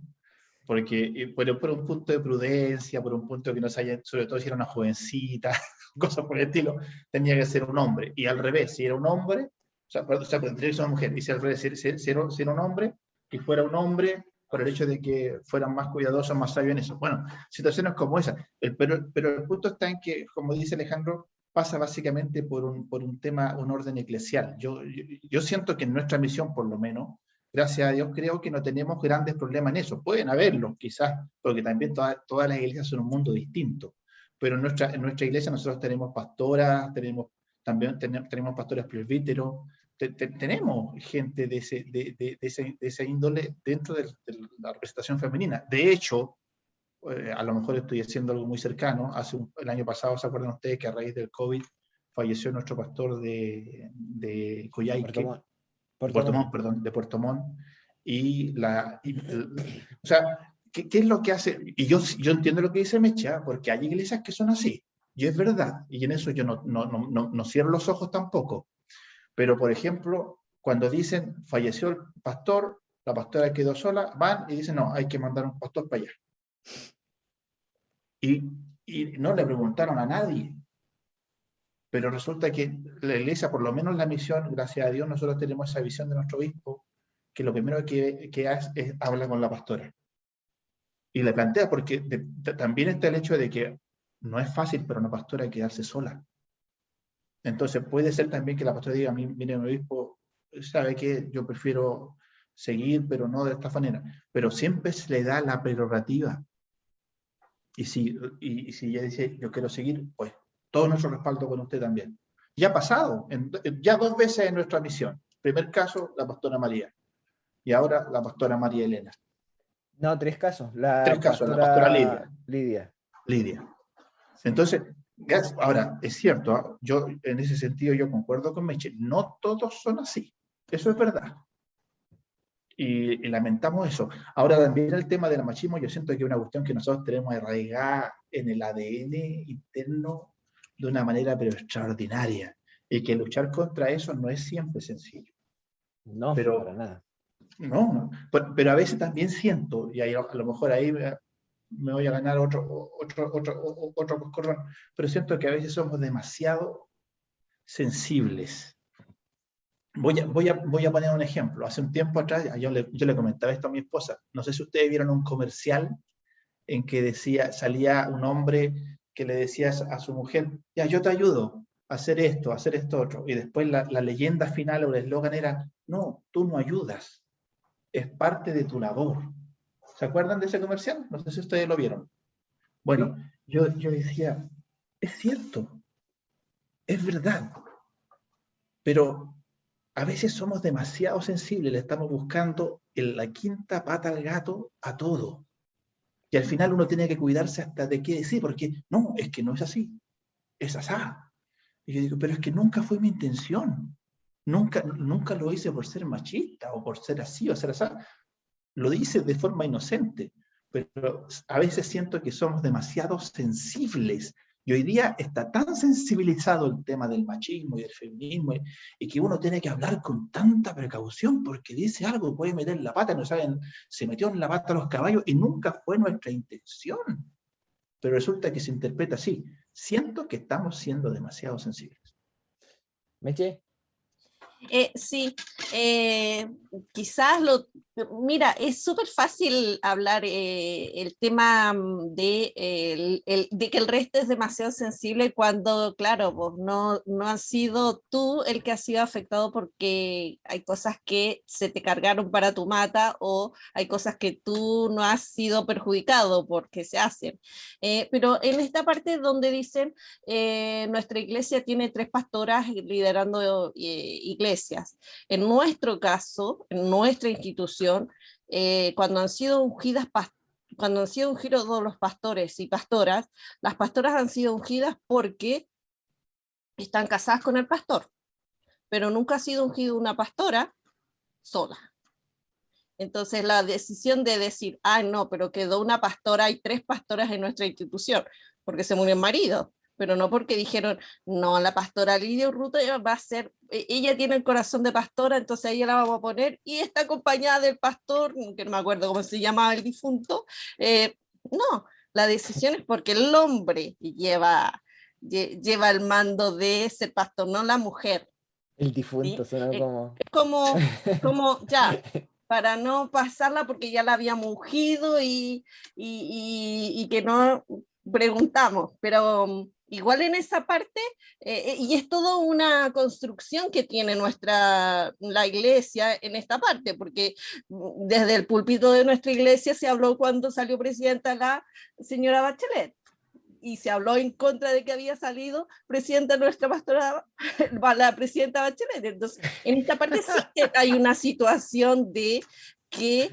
Porque por un punto de prudencia, por un punto que no se haya, sobre todo si era una jovencita, cosas por el estilo, tenía que ser un hombre. Y al revés, si era un hombre, tendría que ser una mujer. Y si al revés, si era un hombre, que fuera un hombre por el hecho de que fueran más cuidadosos, más sabios en eso. Bueno, situaciones como esa. Pero el punto está en que, como dice Alejandro, pasa básicamente por un tema, un orden eclesial. Yo siento que en nuestra misión, por lo menos, gracias a Dios, creo que no tenemos grandes problemas en eso. Pueden haberlos, quizás, porque también todas las iglesias son un mundo distinto. Pero en nuestra iglesia nosotros tenemos pastoras, tenemos pastores presbíteros, tenemos gente de esa índole dentro de la representación femenina. De hecho, a lo mejor estoy haciendo algo muy cercano, el año pasado, ¿se acuerdan ustedes que a raíz del COVID falleció nuestro pastor de Coyhaique? Puerto Montt, perdón, de Puerto Montt, o sea, ¿qué es lo que hace? Y yo entiendo lo que dice Mecha, porque hay iglesias que son así, y es verdad, y en eso yo no cierro los ojos tampoco, pero por ejemplo, cuando dicen, falleció el pastor, la pastora quedó sola, van y dicen, no, hay que mandar un pastor para allá. Y no le preguntaron a nadie, pero resulta que la iglesia, por lo menos la misión, gracias a Dios, nosotros tenemos esa visión de nuestro obispo, que lo primero que hace es hablar con la pastora. Y le plantea, porque también está el hecho de que no es fácil para una pastora quedarse sola. Entonces puede ser también que la pastora diga, mire, mi obispo, sabe que yo prefiero seguir, pero no de esta manera. Pero siempre se le da la prerrogativa. Y si ella dice, yo quiero seguir, pues todo nuestro respaldo con usted también. Ya ha pasado, ya 2 veces en nuestra misión. Primer caso, la pastora María. Y ahora la pastora María Elena. No, 3 casos. 3 casos, la pastora Lidia. Sí. Entonces, ahora, es cierto, yo en ese sentido yo concuerdo con Meche, no todos son así. Eso es verdad. Y lamentamos eso. Ahora también el tema del machismo, yo siento que es una cuestión que nosotros tenemos arraigada en el ADN interno de una manera pero extraordinaria. Y que luchar contra eso no es siempre sencillo. No, pero, para nada. No, pero a veces también siento, y a lo mejor ahí me voy a ganar otro coscorrón, pero siento que a veces somos demasiado sensibles. Voy a poner un ejemplo. Hace un tiempo atrás, yo le comentaba esto a mi esposa. No sé si ustedes vieron un comercial en que salía un hombre que le decía a su mujer, ya, yo te ayudo a hacer esto otro. Y después la leyenda final o el eslogan era, no, tú no ayudas. Es parte de tu labor. ¿Se acuerdan de ese comercial? No sé si ustedes lo vieron. Bueno, yo decía, es cierto, es verdad, pero a veces somos demasiado sensibles, le estamos buscando en la quinta pata al gato a todo. Y al final uno tiene que cuidarse hasta de qué decir, porque no, es que no es así, es asá. Y yo digo, pero es que nunca fue mi intención. Nunca lo hice por ser machista o por ser así o ser asá. Lo dice de forma inocente, pero a veces siento que somos demasiado sensibles. Y hoy día está tan sensibilizado el tema del machismo y del feminismo y que uno tiene que hablar con tanta precaución porque dice algo, puede meter la pata, no saben, se metió en la pata a los caballos y nunca fue nuestra intención. Pero resulta que se interpreta así. Siento que estamos siendo demasiado sensibles. ¿Meche? Sí, quizás mira, es súper fácil hablar el tema de que el resto es demasiado sensible cuando, claro, vos no has sido tú el que ha sido afectado porque hay cosas que se te cargaron para tu mata o hay cosas que tú no has sido perjudicado porque se hacen. Pero en esta parte donde dicen, nuestra iglesia tiene 3 pastoras liderando iglesias. En nuestro caso, en nuestra institución, cuando han sido ungidos los pastores y pastoras, las pastoras han sido ungidas porque están casadas con el pastor, pero nunca ha sido ungida una pastora sola. Entonces la decisión de decir, no, pero quedó una pastora, hay 3 pastoras en nuestra institución, porque se murió el marido, pero no porque dijeron, no, la pastora Lidia Urrutia va a ser, ella tiene el corazón de pastora, entonces a ella la vamos a poner, y está acompañada del pastor, que no me acuerdo cómo se llamaba el difunto. No, la decisión es porque el hombre lleva el mando de ser pastor, no la mujer. El difunto, ¿sí? suena como... como ya, para no pasarla porque ya la habíamos ungido y que no preguntamos, pero igual en esa parte, y es toda una construcción que tiene la iglesia en esta parte, porque desde el púlpito de nuestra iglesia se habló cuando salió presidenta la señora Bachelet, y se habló en contra de que había salido presidenta nuestra pastora, la presidenta Bachelet. Entonces, en esta parte sí que hay una situación de que es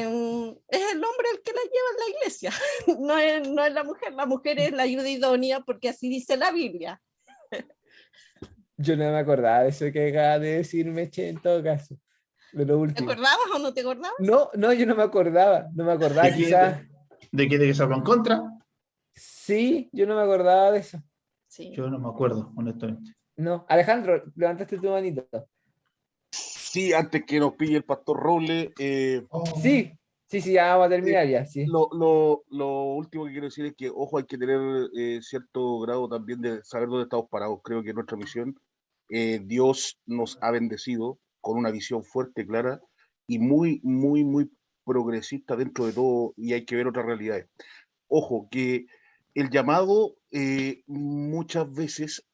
el hombre el que la lleva en la iglesia, no es la mujer es la ayuda idónea porque así dice la Biblia. Yo no me acordaba de eso que acaba de decir Meche en todo caso. De lo ¿Te último. acordabas o no te acordabas? No, yo no me acordaba. No me acordaba, ¿De qué? quizás. ¿De qué? ¿De que se habló en contra? Sí, yo no me acordaba de eso. Sí. Yo no me acuerdo, honestamente. No. Alejandro, levantaste tu manito. Sí, antes que nos pille el pastor Roble, Sí, ya vamos a terminar ya, sí. lo último que quiero decir es que, ojo, hay que tener cierto grado también de saber dónde estamos parados. Creo que nuestra misión, Dios nos ha bendecido con una visión fuerte, clara y muy, muy, muy progresista dentro de todo, y hay que ver otras realidades. Ojo, que el llamado muchas veces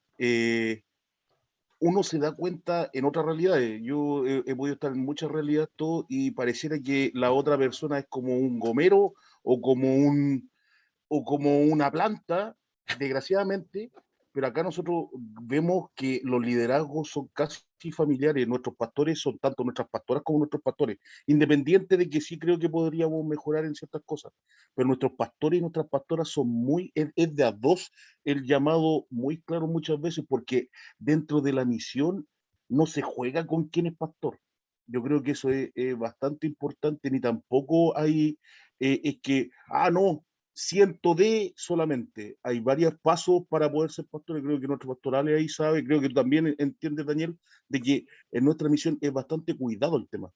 uno se da cuenta en otras realidades. Yo he podido estar en muchas realidades todo y pareciera que la otra persona es como un gomero o como una planta, desgraciadamente, pero acá nosotros vemos que los liderazgos son casi familiares. Nuestros pastores son tanto nuestras pastoras como nuestros pastores, independiente de que sí creo que podríamos mejorar en ciertas cosas, pero nuestros pastores y nuestras pastoras son es de a dos el llamado muy claro muchas veces, porque dentro de la misión no se juega con quién es pastor. Yo creo que eso es bastante importante, ni tampoco hay, es que, no, siento de solamente. Hay varios pasos para poder ser pastor, y creo que nuestro pastorales ahí sabe, creo que tú también entiendes, Daniel, de que en nuestra misión es bastante cuidado el tema.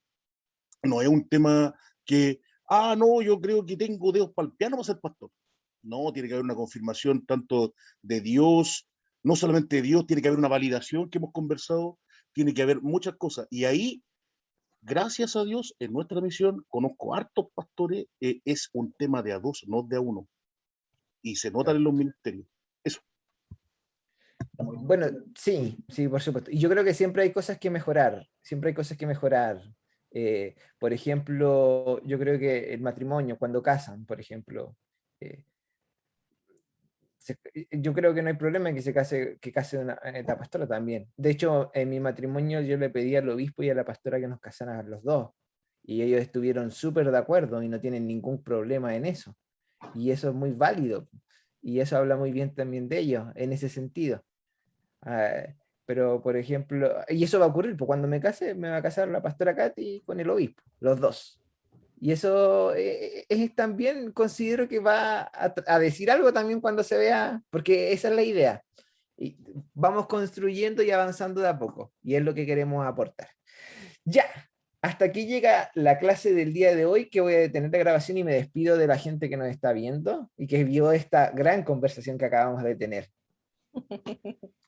No es un tema que, no, yo creo que tengo dedos para el piano para ser pastor. No, tiene que haber una confirmación tanto de Dios, no solamente de Dios, tiene que haber una validación que hemos conversado, tiene que haber muchas cosas. Y ahí, gracias a Dios, en nuestra misión, conozco hartos pastores, es un tema de a dos, no de a uno. Y se notan en los ministerios. Eso. Bueno, sí, por supuesto. Y yo creo que siempre hay cosas que mejorar, siempre hay cosas que mejorar. Por ejemplo, yo creo que el matrimonio, cuando casan, por ejemplo, yo creo que no hay problema en que case la pastora también. De hecho, en mi matrimonio yo le pedí al obispo y a la pastora que nos casaran los dos. Y ellos estuvieron súper de acuerdo y no tienen ningún problema en eso. Y eso es muy válido. Y eso habla muy bien también de ellos en ese sentido. Pero, por ejemplo, y eso va a ocurrir, pues cuando me case, me va a casar la pastora Katy con el obispo, los dos. Y eso es también, considero que va a decir algo también cuando se vea, porque esa es la idea. Y vamos construyendo y avanzando de a poco, y es lo que queremos aportar. Ya, hasta aquí llega la clase del día de hoy, que voy a detener la grabación y me despido de la gente que nos está viendo y que vio esta gran conversación que acabamos de tener.